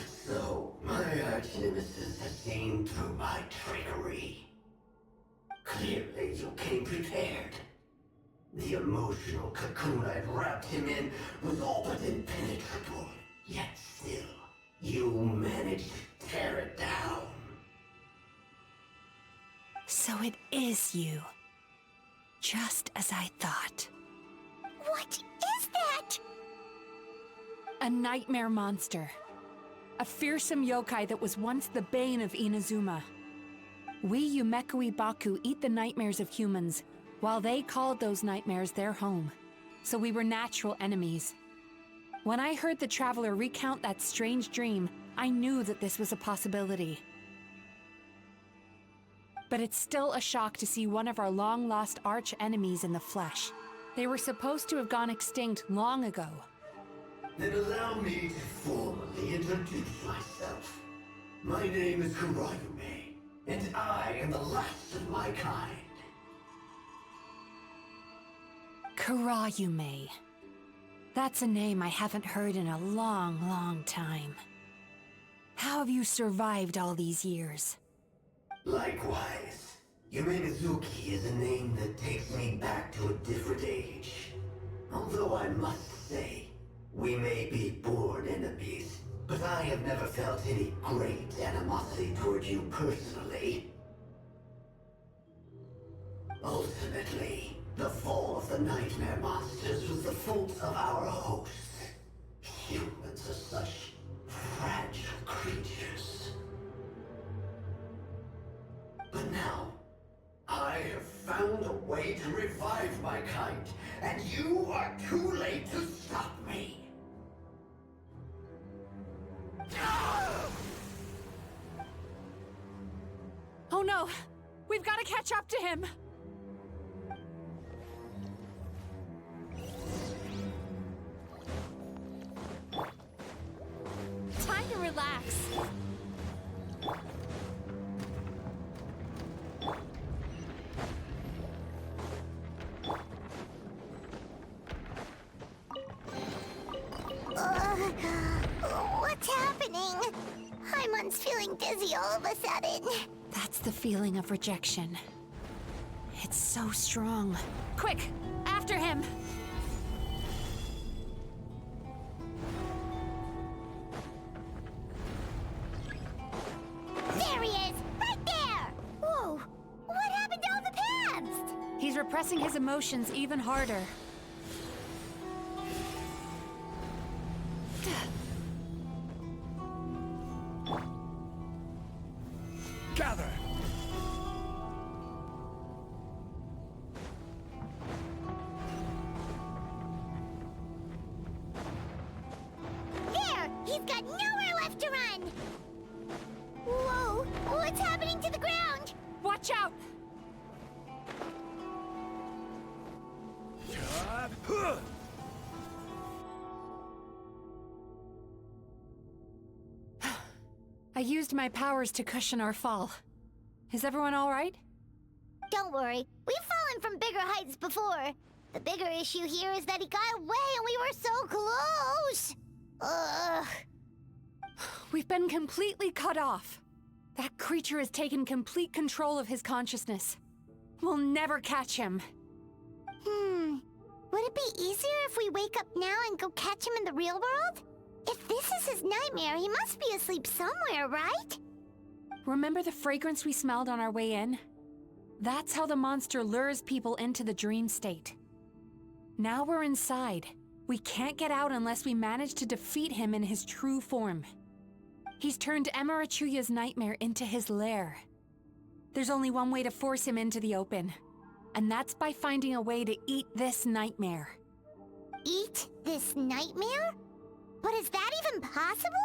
So, my arch nemesis has seen through my trickery. Clearly, you came prepared. The emotional cocoon I'd wrapped him in was all but impenetrable. Yet still, you managed to tear it down. So it is you. Just as I thought. What is that? A nightmare monster. A fearsome yokai that was once the bane of Inazuma. We Yumekui Baku eat the nightmares of humans, while they called those nightmares their home. So we were natural enemies. When I heard the Traveler recount that strange dream, I knew that this was a possibility. But it's still a shock to see one of our long-lost arch-enemies in the flesh. They were supposed to have gone extinct long ago. Then allow me to formally introduce myself. My name is Kurayume, and I am the last of my kind. Kurayume. That's a name I haven't heard in a long, long time. How have you survived all these years? Likewise, Yume Mizuki is a name that takes me back to a different age. Although I must say, we may be born enemies, but I have never felt any great animosity toward you personally. Ultimately, the fall of the nightmare monsters was the fault of our hosts. Humans are such fragile creatures. But now, I have found a way to revive my kind, and you are too late to stop me. Oh no! We've got to catch up to him! Time to relax. What's happening? Paimon's feeling dizzy all of a sudden. That's the feeling of rejection. It's so strong. Quick! After him! There he is! Right there! Whoa! What happened to all the paths? He's repressing his emotions even harder. Gather! There! He's got nowhere left to run! Whoa! What's happening to the ground? Watch out! I used my powers to cushion our fall. Is everyone all right? Don't worry, we've fallen from bigger heights before. The bigger issue here is that he got away and we were so close! Ugh. We've been completely cut off. That creature has taken complete control of his consciousness. We'll never catch him. Would it be easier if we wake up now and go catch him in the real world? If this is his nightmare, he must be asleep somewhere, right? Remember the fragrance we smelled on our way in? That's how the monster lures people into the dream state. Now we're inside. We can't get out unless we manage to defeat him in his true form. He's turned Emarachuya's nightmare into his lair. There's only one way to force him into the open, and that's by finding a way to eat this nightmare. Eat this nightmare? But is that even possible?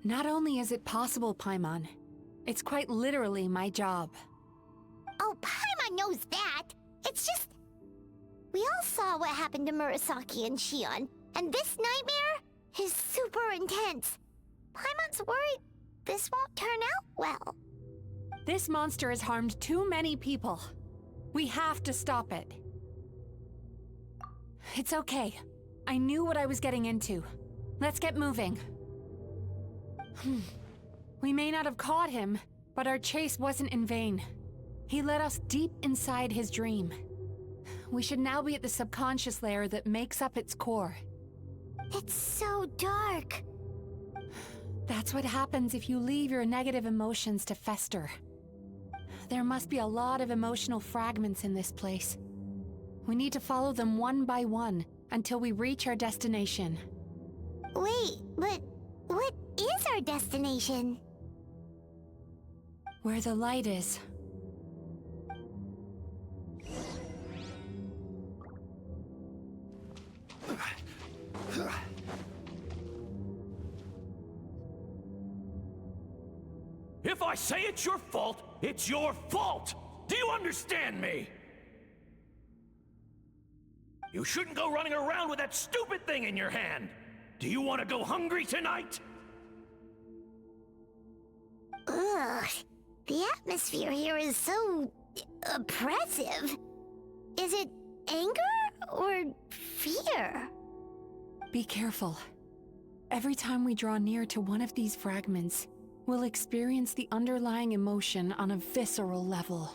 Not only is it possible, Paimon, it's quite literally my job. Oh, Paimon knows that! It's just... We all saw what happened to Murasaki and Shion, and this nightmare is super intense. Paimon's worried this won't turn out well. This monster has harmed too many people. We have to stop it. It's okay. I knew what I was getting into. Let's get moving. We may not have caught him, but our chase wasn't in vain. He led us deep inside his dream. We should now be at the subconscious layer that makes up its core. It's so dark. That's what happens if you leave your negative emotions to fester. There must be a lot of emotional fragments in this place. We need to follow them one by one until we reach our destination. Wait, but what is our destination? Where the light is. If I say it's your fault, it's your fault! Do you understand me? You shouldn't go running around with that stupid thing in your hand! Do you want to go hungry tonight? Ugh. The atmosphere here is so oppressive. Is it anger or fear? Be careful. Every time we draw near to one of these fragments, we'll experience the underlying emotion on a visceral level.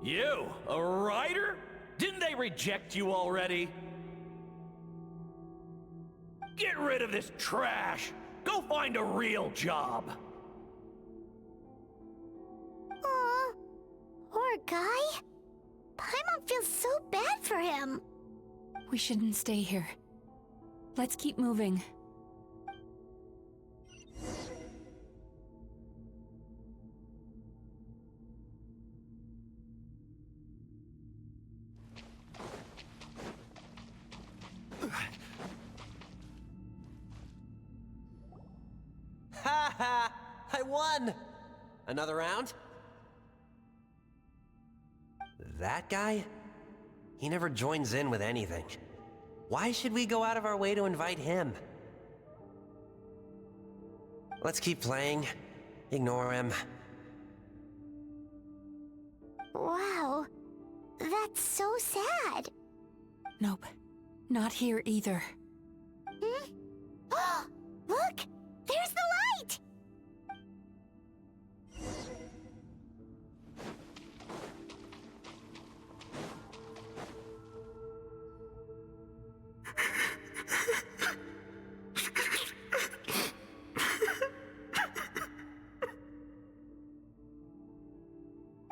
You, a writer? Didn't they reject you already? Get rid of this trash! Go find a real job! Aw, poor guy. Paimon feels so bad for him. We shouldn't stay here. Let's keep moving. Ha ha! I won! Another round? That guy? He never joins in with anything. Why should we go out of our way to invite him? Let's keep playing. Ignore him. Wow, that's so sad. Nope, not here either. Hmm? Look! There's the light!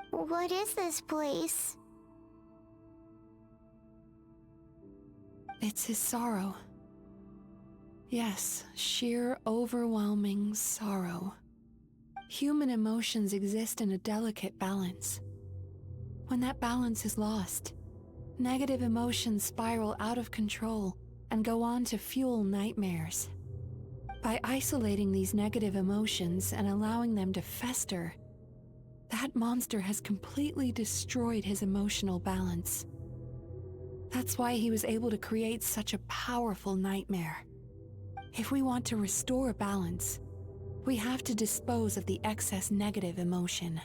What is this place? It's his sorrow. Yes, sheer overwhelming sorrow. Human emotions exist in a delicate balance. When that balance is lost, negative emotions spiral out of control and go on to fuel nightmares. By isolating these negative emotions and allowing them to fester, that monster has completely destroyed his emotional balance. That's why he was able to create such a powerful nightmare. If we want to restore balance, we have to dispose of the excess negative emotion.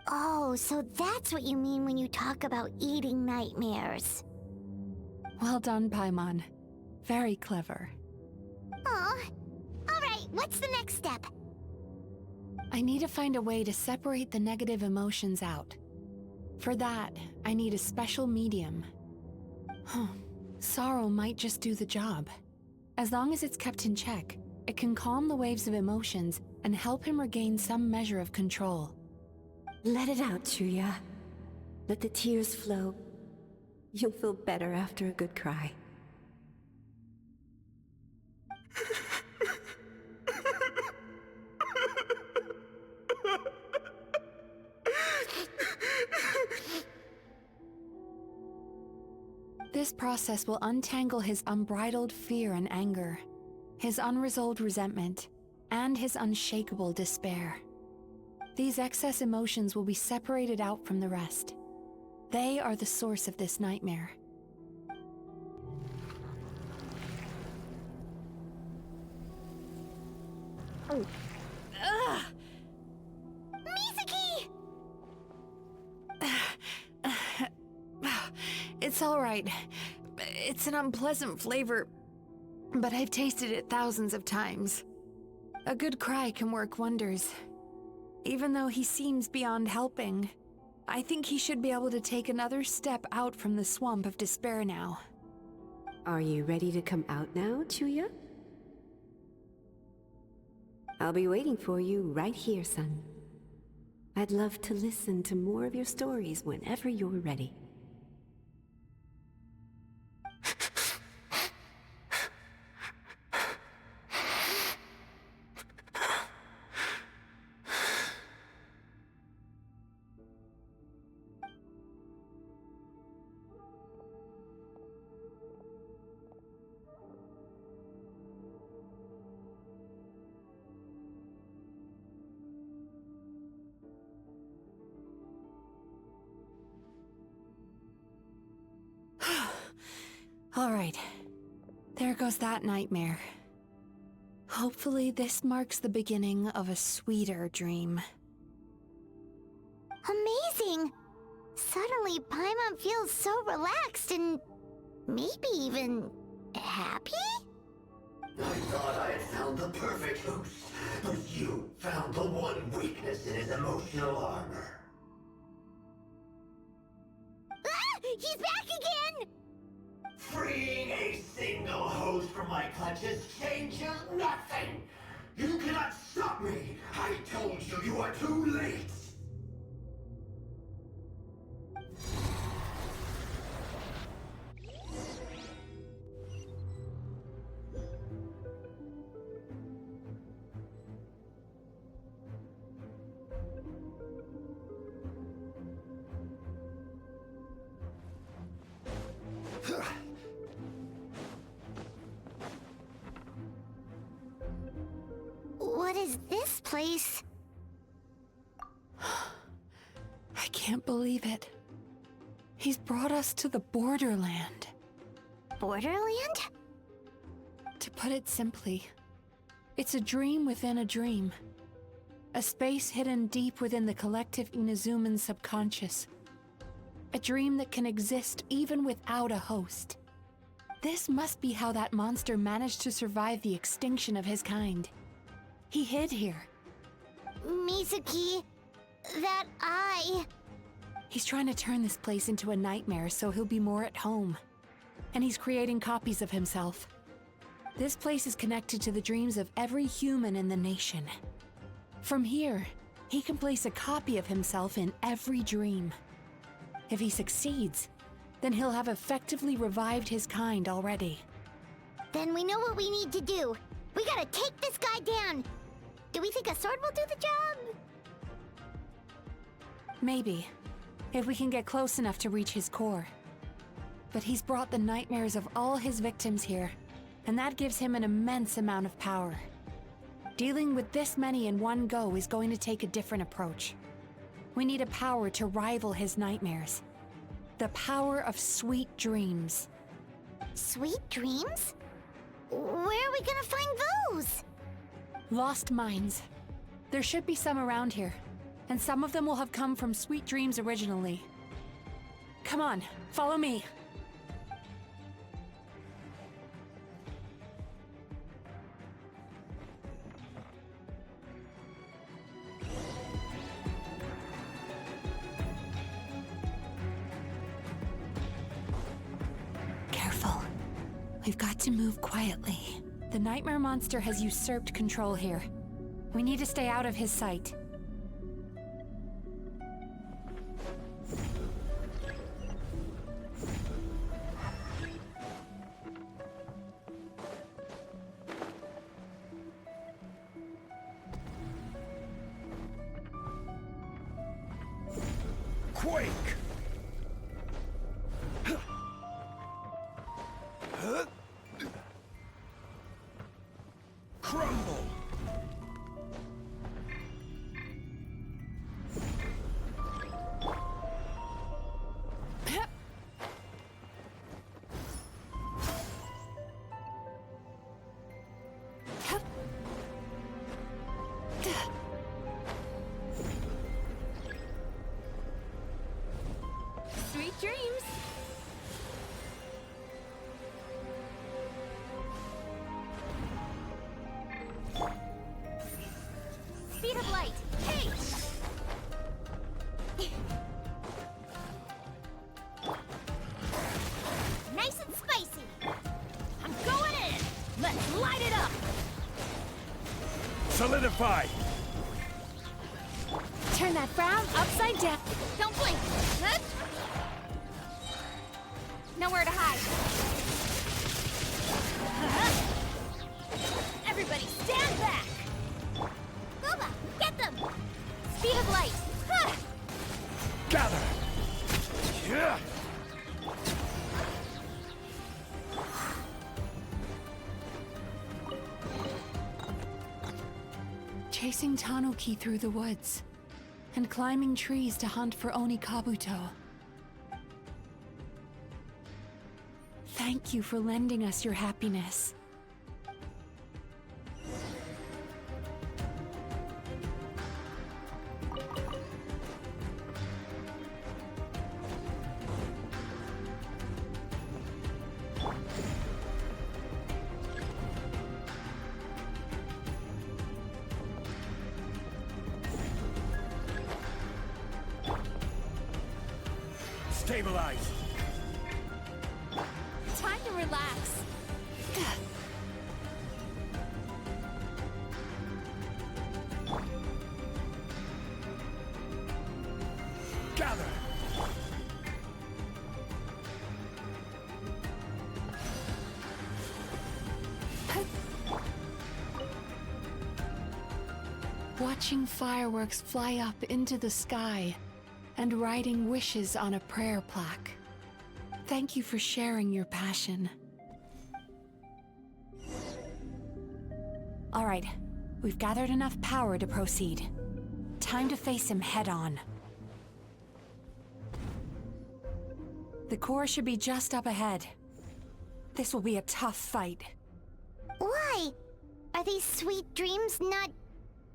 Oh, so that's what you mean when you talk about eating nightmares. Well done, Paimon. Very clever. Aw. Alright, what's the next step? I need to find a way to separate the negative emotions out. For that, I need a special medium. Sorrow might just do the job. As long as it's kept in check, it can calm the waves of emotions and help him regain some measure of control. Let it out, Chuya. Let the tears flow. You'll feel better after a good cry. This process will untangle his unbridled fear and anger, his unresolved resentment, and his unshakable despair. These excess emotions will be separated out from the rest. They are the source of this nightmare. Ugh! Mizuki! It's all right. It's an unpleasant flavor, but I've tasted it thousands of times. A good cry can work wonders. Even though he seems beyond helping, I think he should be able to take another step out from the swamp of despair now. Are you ready to come out now, Chuya? I'll be waiting for you right here, son. I'd love to listen to more of your stories whenever you're ready. All right. There goes that nightmare. Hopefully this marks the beginning of a sweeter dream. Amazing! Suddenly, Paimon feels so relaxed and maybe even happy? I thought I had found the perfect host, but you found the one weakness in his emotional armor. Ah! He's back again! Freeing a single host from my clutches changes nothing! You cannot stop me! I told you you are too late! What is this place? I can't believe it. He's brought us to the Borderland. Borderland? To put it simply, it's a dream within a dream. A space hidden deep within the collective Inazuman subconscious. A dream that can exist even without a host. This must be how that monster managed to survive the extinction of his kind. He hid here. Mizuki, that eye. He's trying to turn this place into a nightmare so he'll be more at home. And he's creating copies of himself. This place is connected to the dreams of every human in the nation. From here, he can place a copy of himself in every dream. If he succeeds, then he'll have effectively revived his kind already. Then we know what we need to do. We gotta take this guy down. Do we think a sword will do the job? Maybe, if we can get close enough to reach his core. But he's brought the nightmares of all his victims here, and that gives him an immense amount of power. Dealing with this many in one go is going to take a different approach. We need a power to rival his nightmares. The power of sweet dreams. Sweet dreams? Where are we gonna find those? Lost minds. There should be some around here, and some of them will have come from sweet dreams originally. Come on, follow me. Careful. We've got to move quietly. The nightmare monster has usurped control here. We need to stay out of his sight. Quake! Crumble! solidify! Turn that frown upside down. Don't blink! Huh? Nowhere to hide. Everybody stand back! Booba, get them! Speed of light! Huh. Gather! Yeah. Chasing Tanuki through the woods, and climbing trees to hunt for Oni Kabuto. Thank you for lending us your happiness. Stabilize! Time to relax. Gather! Watching fireworks fly up into the sky and writing wishes on a prayer plaque. Thank you for sharing your passion. All right, we've gathered enough power to proceed. Time to face him head-on. The core should be just up ahead. This will be a tough fight. Why? Are these sweet dreams not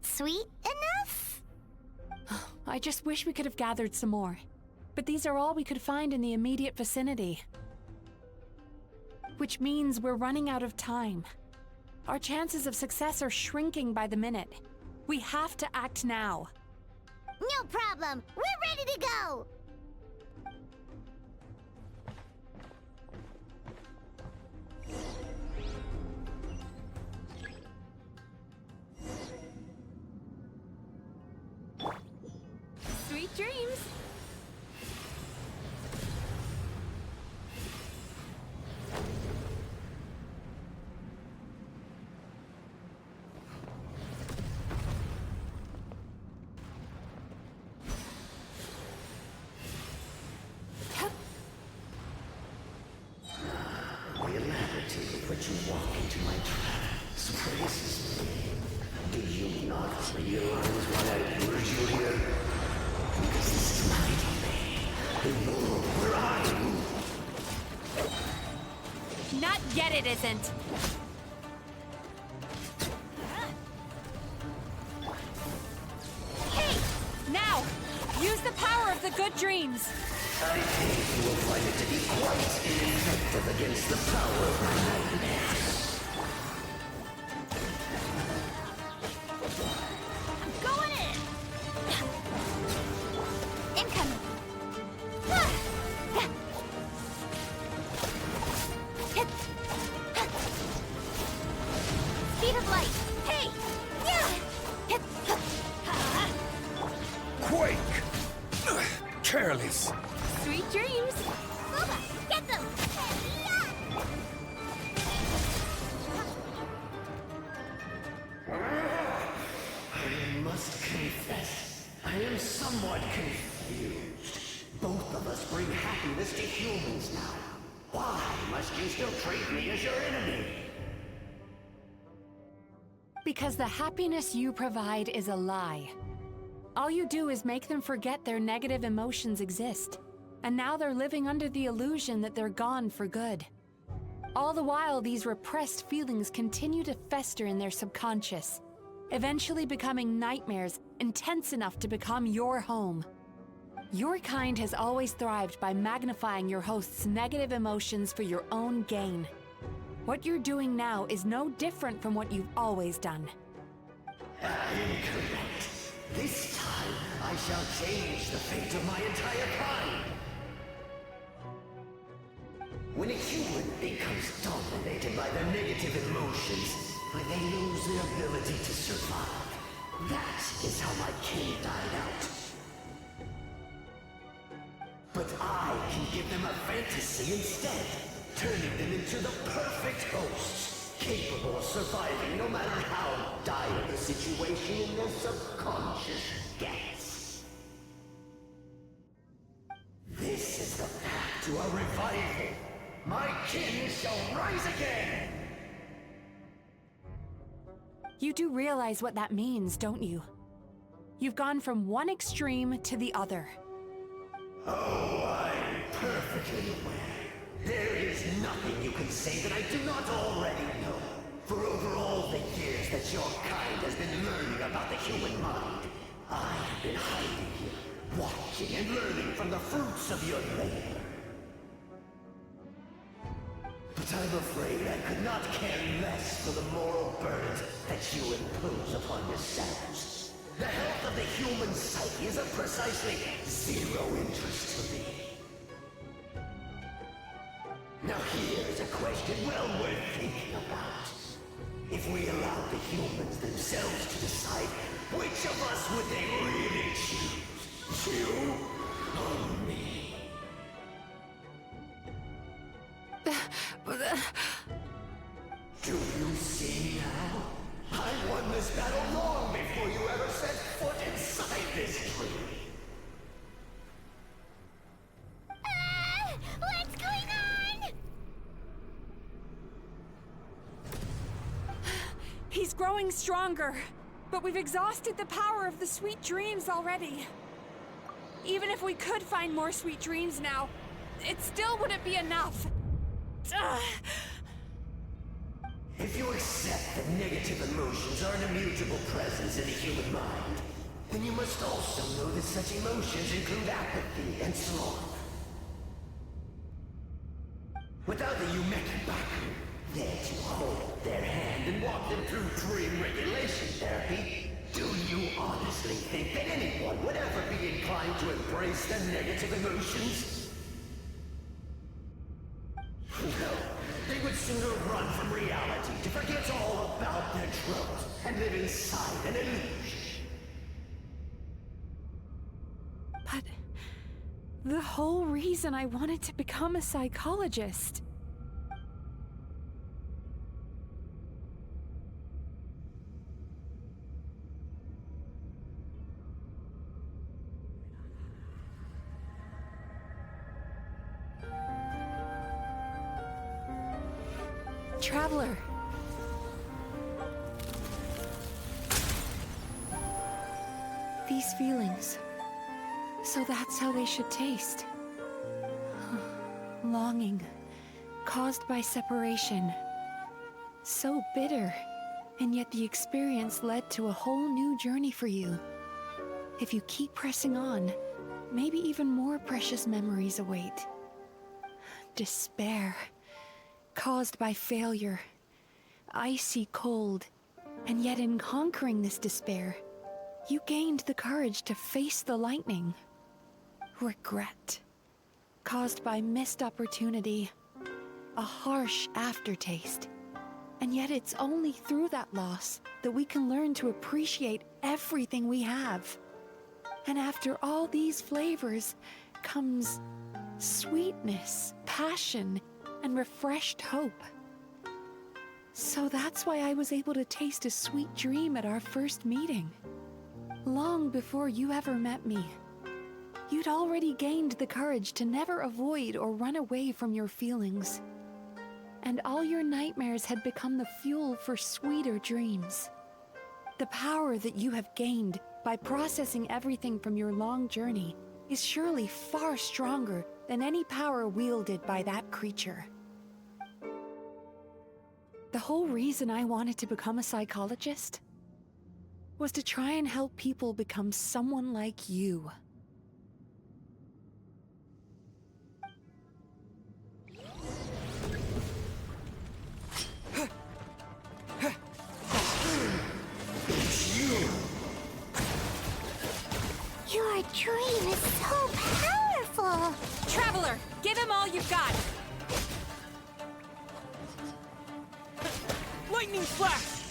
sweet enough? I just wish we could have gathered some more. But these are all we could find in the immediate vicinity. Which means we're running out of time. Our chances of success are shrinking by the minute. We have to act now. No problem. We're ready to go. Sweet dreams! The alacrity with which you walk into my trap surprises me. Do you not realize why I lured you here? Because this is my domain. The world where I rule. Not yet, it isn't. Hey! Now! Use the power of the good dreams! I think you will find it to be quite ineffective against the power of my nightmares. I'm going in. Incoming. Speed of light. Hey! Quake! Careless! Sweet dreams! Booba, get them! I must confess, I am somewhat confused. Both of us bring happiness to humans now. Why must you still treat me as your enemy? Because the happiness you provide is a lie. All you do is make them forget their negative emotions exist. And now they're living under the illusion that they're gone for good. All the while, these repressed feelings continue to fester in their subconscious, eventually becoming nightmares intense enough to become your home. Your kind has always thrived by magnifying your host's negative emotions for your own gain. What you're doing now is no different from what you've always done. Incorrect. This time, I shall change the fate of my entire kind. When a human becomes dominated by their negative emotions, but they lose their ability to survive. That is how my kin died out. But I can give them a fantasy instead, turning them into the perfect hosts, capable of surviving no matter how dire the situation in their subconscious gets. This is the path to a revival. My kin shall rise again! You do realize what that means, don't you? You've gone from one extreme to the other. Oh, I'm perfectly aware. There is nothing you can say that I do not already know. For over all the years that your kind has been learning about the human mind, I have been hiding here, watching and learning from the fruits of your labor. But I'm afraid I could not care less for the moral burdens that you impose upon yourselves. The health of the human psyche is of precisely zero interest to me. Now here's a question well worth thinking about. If we allowed the humans themselves to decide, which of us would they really choose? You or me? Do you see now? I won this battle long before you ever set foot inside this tree. What's going on? He's growing stronger, but we've exhausted the power of the sweet dreams already. Even if we could find more sweet dreams now, it still wouldn't be enough. If you accept that negative emotions are an immutable presence in the human mind, then you must also know that such emotions include apathy and sloth. Without the Yumeki Baku there to hold their hand and walk them through dream regulation therapy, do you honestly think that anyone would ever be inclined to embrace their negative emotions? No, they would sooner run from reality to forget all about their troubles and live inside an illusion. But the whole reason I wanted to become a psychologist. Traveler. These feelings. So that's how they should taste. Longing. Caused by separation. So bitter. And yet the experience led to a whole new journey for you. If you keep pressing on, maybe even more precious memories await. Despair. Caused by failure. Icy cold. And yet in conquering this despair, you gained the courage to face the lightning. Regret. Caused by missed opportunity. A harsh aftertaste. And yet it's only through that loss that we can learn to appreciate everything we have. And after all these flavors comes sweetness, passion, and refreshed hope. So that's why I was able to taste a sweet dream at our first meeting. Long before you ever met me. You'd already gained the courage to never avoid or run away from your feelings. And all your nightmares had become the fuel for sweeter dreams. The power that you have gained by processing everything from your long journey is surely far stronger than any power wielded by that creature. The whole reason I wanted to become a psychologist was to try and help people become someone like you. Your dream is so powerful! Traveler, give him all you've got! Lightning flash!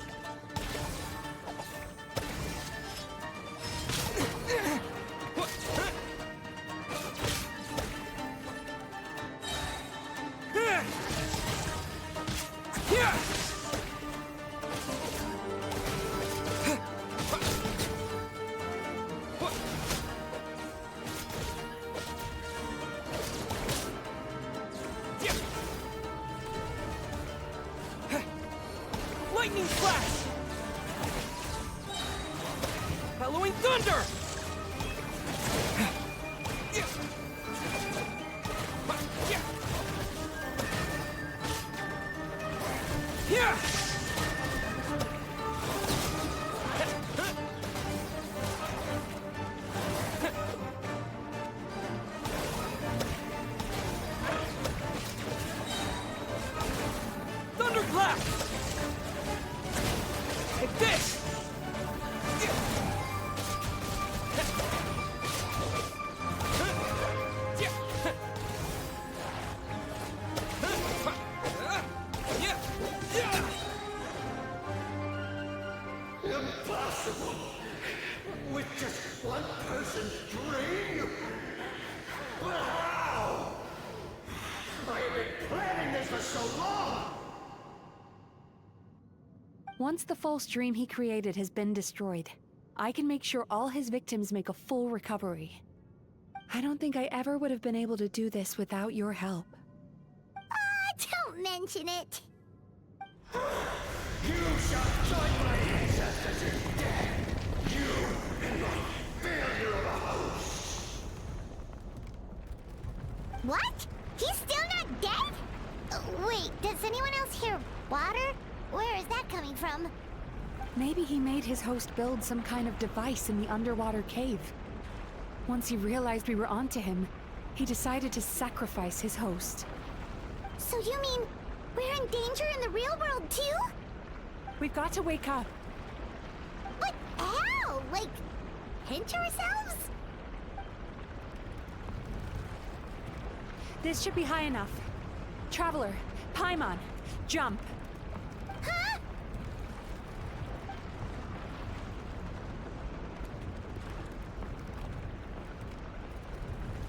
Lightning flash! Bellowing thunder! Thunderclap! Like this! Impossible! With just one person's dream? Wow! I have been planning this for so long! Once the false dream he created has been destroyed, I can make sure all his victims make a full recovery. I don't think I ever would have been able to do this without your help. Don't mention it. You shall join my ancestors in death! You and my failure of a host! What? He's still not dead? Wait, does anyone else hear water? Where is that coming from? Maybe he made his host build some kind of device in the underwater cave. Once he realized we were onto him, he decided to sacrifice his host. So you mean we're in danger in the real world too? We've got to wake up. But how? Like, pinch ourselves? This should be high enough. Traveler, Paimon, jump. Huh?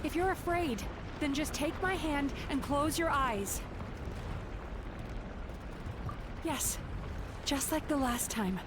If you're afraid, then just take my hand and close your eyes. Yes, just like the last time.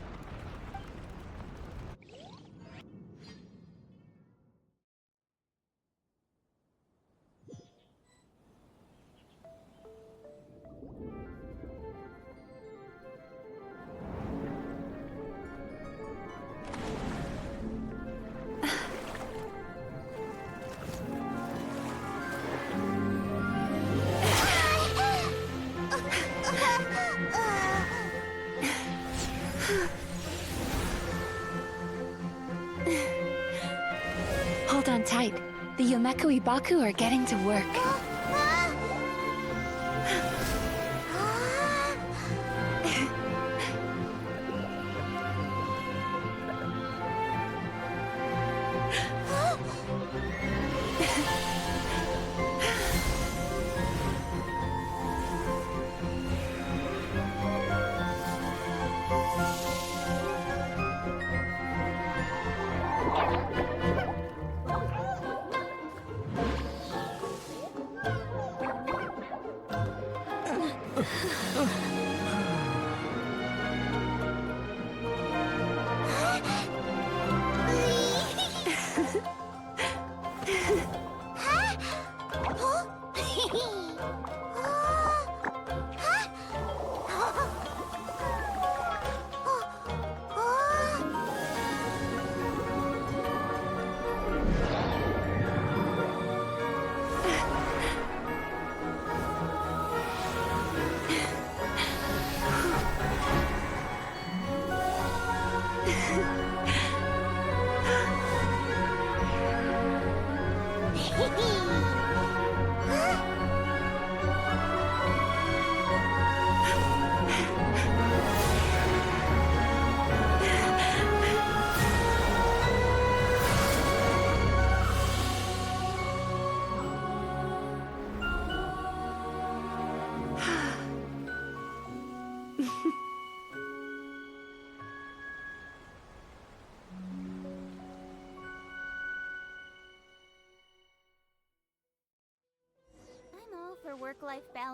Hold on tight. The Yomeku Ibaku are getting to work.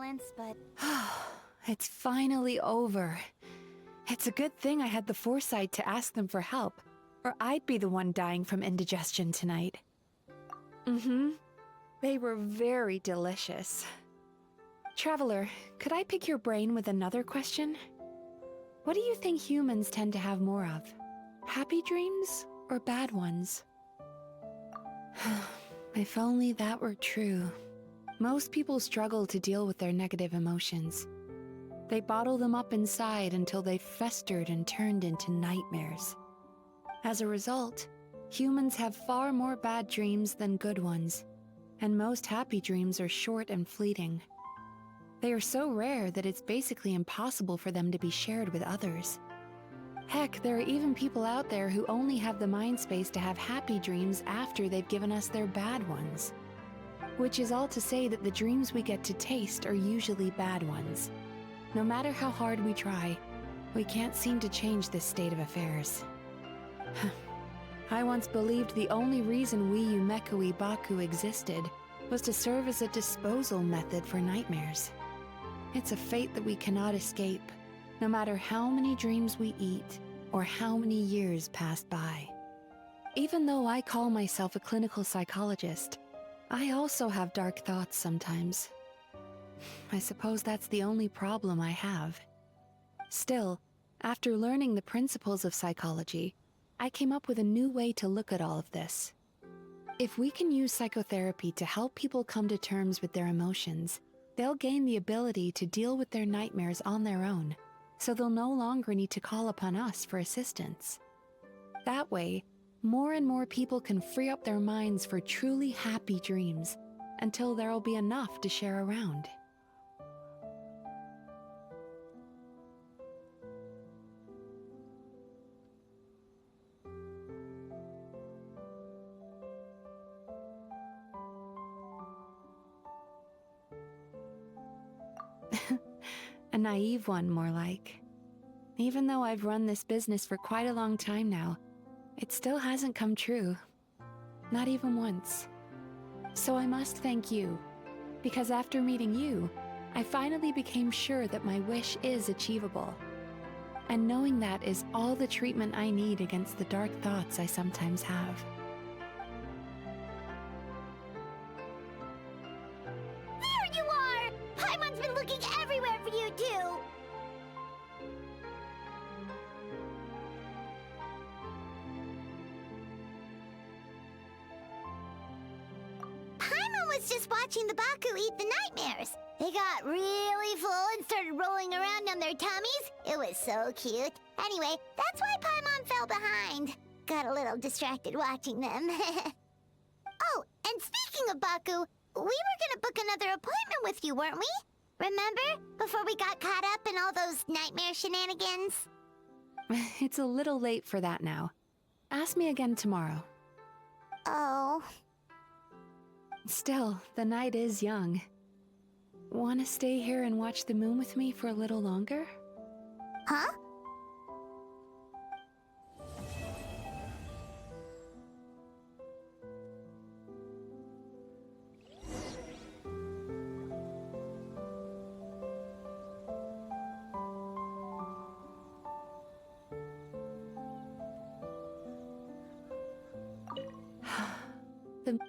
balance, but... It's finally over. It's a good thing I had the foresight to ask them for help, or I'd be the one dying from indigestion tonight. They were very delicious. Traveler, could I pick your brain with another question? What do you think humans tend to have more of? Happy dreams or bad ones? If only that were true. Most people struggle to deal with their negative emotions. They bottle them up inside until they've festered and turned into nightmares. As a result, humans have far more bad dreams than good ones, and most happy dreams are short and fleeting. They are so rare that it's basically impossible for them to be shared with others. Heck, there are even people out there who only have the mind space to have happy dreams after they've given us their bad ones. Which is all to say that the dreams we get to taste are usually bad ones. No matter how hard we try, we can't seem to change this state of affairs. I once believed the only reason Wii Umekui Baku existed was to serve as a disposal method for nightmares. It's a fate that we cannot escape, no matter how many dreams we eat or how many years pass by. Even though I call myself a clinical psychologist, I also have dark thoughts sometimes. I suppose that's the only problem I have. Still, after learning the principles of psychology, I came up with a new way to look at all of this. If we can use psychotherapy to help people come to terms with their emotions, they'll gain the ability to deal with their nightmares on their own, so they'll no longer need to call upon us for assistance. That way, more and more people can free up their minds for truly happy dreams until there'll be enough to share around. A naive one, more like. Even though I've run this business for quite a long time now, it still hasn't come true. Not even once. So I must thank you, because after meeting you, I finally became sure that my wish is achievable. And knowing that is all the treatment I need against the dark thoughts I sometimes have. There you are! Paimon's been looking everywhere for you, too! Paimon was just watching the Baku eat the nightmares. They got really full and started rolling around on their tummies. It was so cute. Anyway, that's why Paimon fell behind. Got a little distracted watching them. Oh, and speaking of Baku, we were gonna book another appointment with you, weren't we? Remember? Before we got caught up in all those nightmare shenanigans? It's a little late for that now. Ask me again tomorrow. Oh. Still, the night is young. Want to stay here and watch the moon with me for a little longer? Huh? The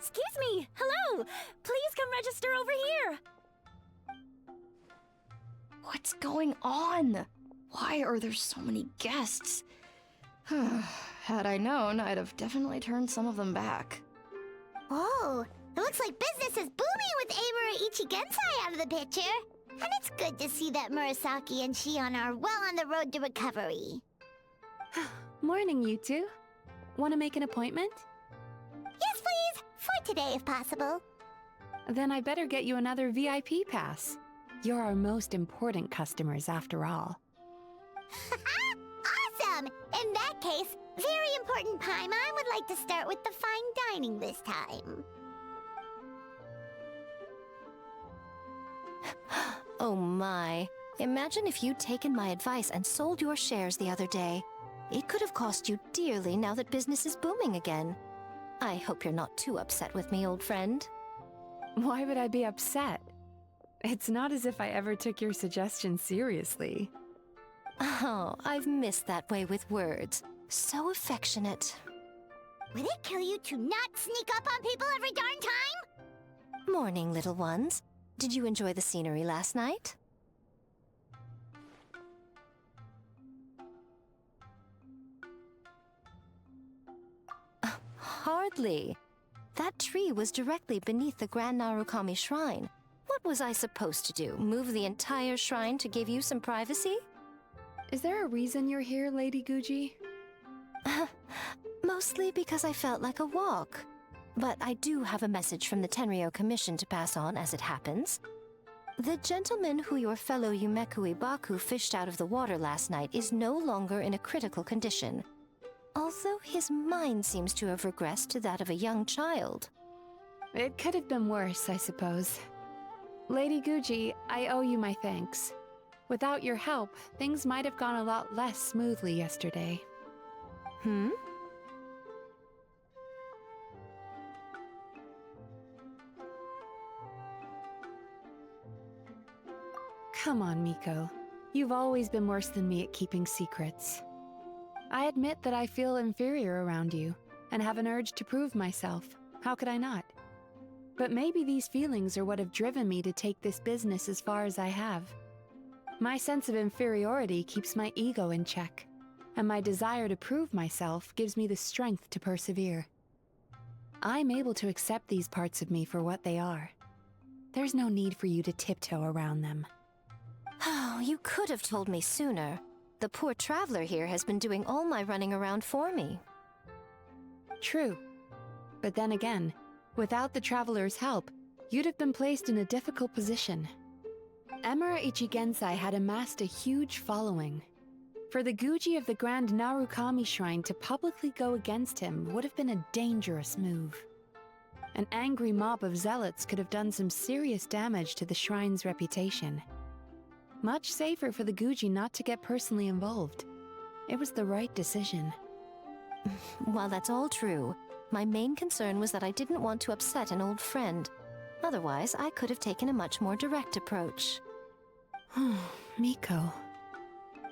Excuse me! Hello! Please come register over here! What's going on? Why are there so many guests? Had I known, I'd have definitely turned some of them back. Oh, it looks like business is booming with Amura Ichigensai out of the picture. And it's good to see that Murasaki and Shion are well on the road to recovery. Morning, you two. Want to make an appointment? Yes, please! For today, if possible. Then I better get you another VIP pass. You're our most important customers, after all. Awesome! In that case, very important Paimon would like to start with the fine dining this time. Oh my. Imagine if you'd taken my advice and sold your shares the other day. It could have cost you dearly now that business is booming again. I hope you're not too upset with me, old friend. Why would I be upset? It's not as if I ever took your suggestion seriously. Oh, I've missed that way with words. So affectionate. Would it kill you to not sneak up on people every darn time? Morning, little ones. Did you enjoy the scenery last night? Hardly. That tree was directly beneath the Grand Narukami Shrine. What was I supposed to do? Move the entire shrine to give you some privacy? Is there a reason you're here, Lady Guji? Mostly because I felt like a walk. But I do have a message from the Tenryo Commission to pass on as it happens. The gentleman who your fellow Yumeku Ibaku fished out of the water last night is no longer in a critical condition. Although his mind seems to have regressed to that of a young child. It could have been worse, I suppose. Lady Guji, I owe you my thanks. Without your help, things might have gone a lot less smoothly yesterday. Come on, Miko. You've always been worse than me at keeping secrets. I admit that I feel inferior around you, and have an urge to prove myself. How could I not? But maybe these feelings are what have driven me to take this business as far as I have. My sense of inferiority keeps my ego in check, and my desire to prove myself gives me the strength to persevere. I'm able to accept these parts of me for what they are. There's no need for you to tiptoe around them. Oh, you could have told me sooner. The poor traveler here has been doing all my running around for me. True. But then again, without the traveler's help, you'd have been placed in a difficult position. Emura Ichigensai had amassed a huge following. For the Guji of the Grand Narukami Shrine to publicly go against him would have been a dangerous move. An angry mob of zealots could have done some serious damage to the shrine's reputation. Much safer for the Guji not to get personally involved. It was the right decision. While that's all true, my main concern was that I didn't want to upset an old friend. Otherwise, I could have taken a much more direct approach. Miko.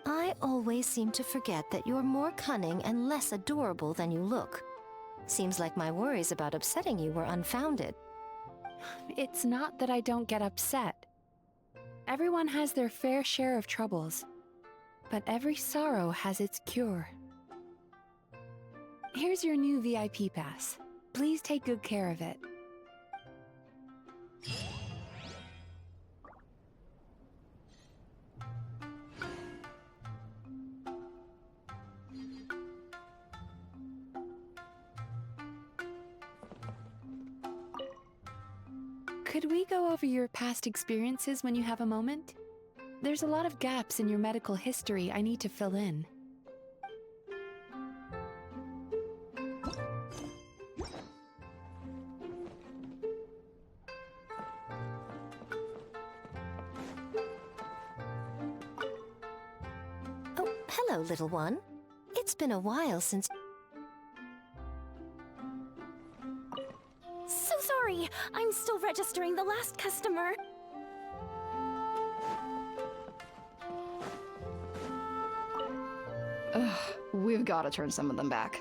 I always seem to forget that you're more cunning and less adorable than you look. Seems like my worries about upsetting you were unfounded. It's not that I don't get upset. Everyone has their fair share of troubles, but every sorrow has its cure. Here's your new VIP pass. Please take good care of it. Could we go over your past experiences when you have a moment? There's a lot of gaps in your medical history I need to fill in. Oh, hello, little one. It's been a while since... So sorry! I'm still registering the last customer. Ugh, we've got to turn some of them back.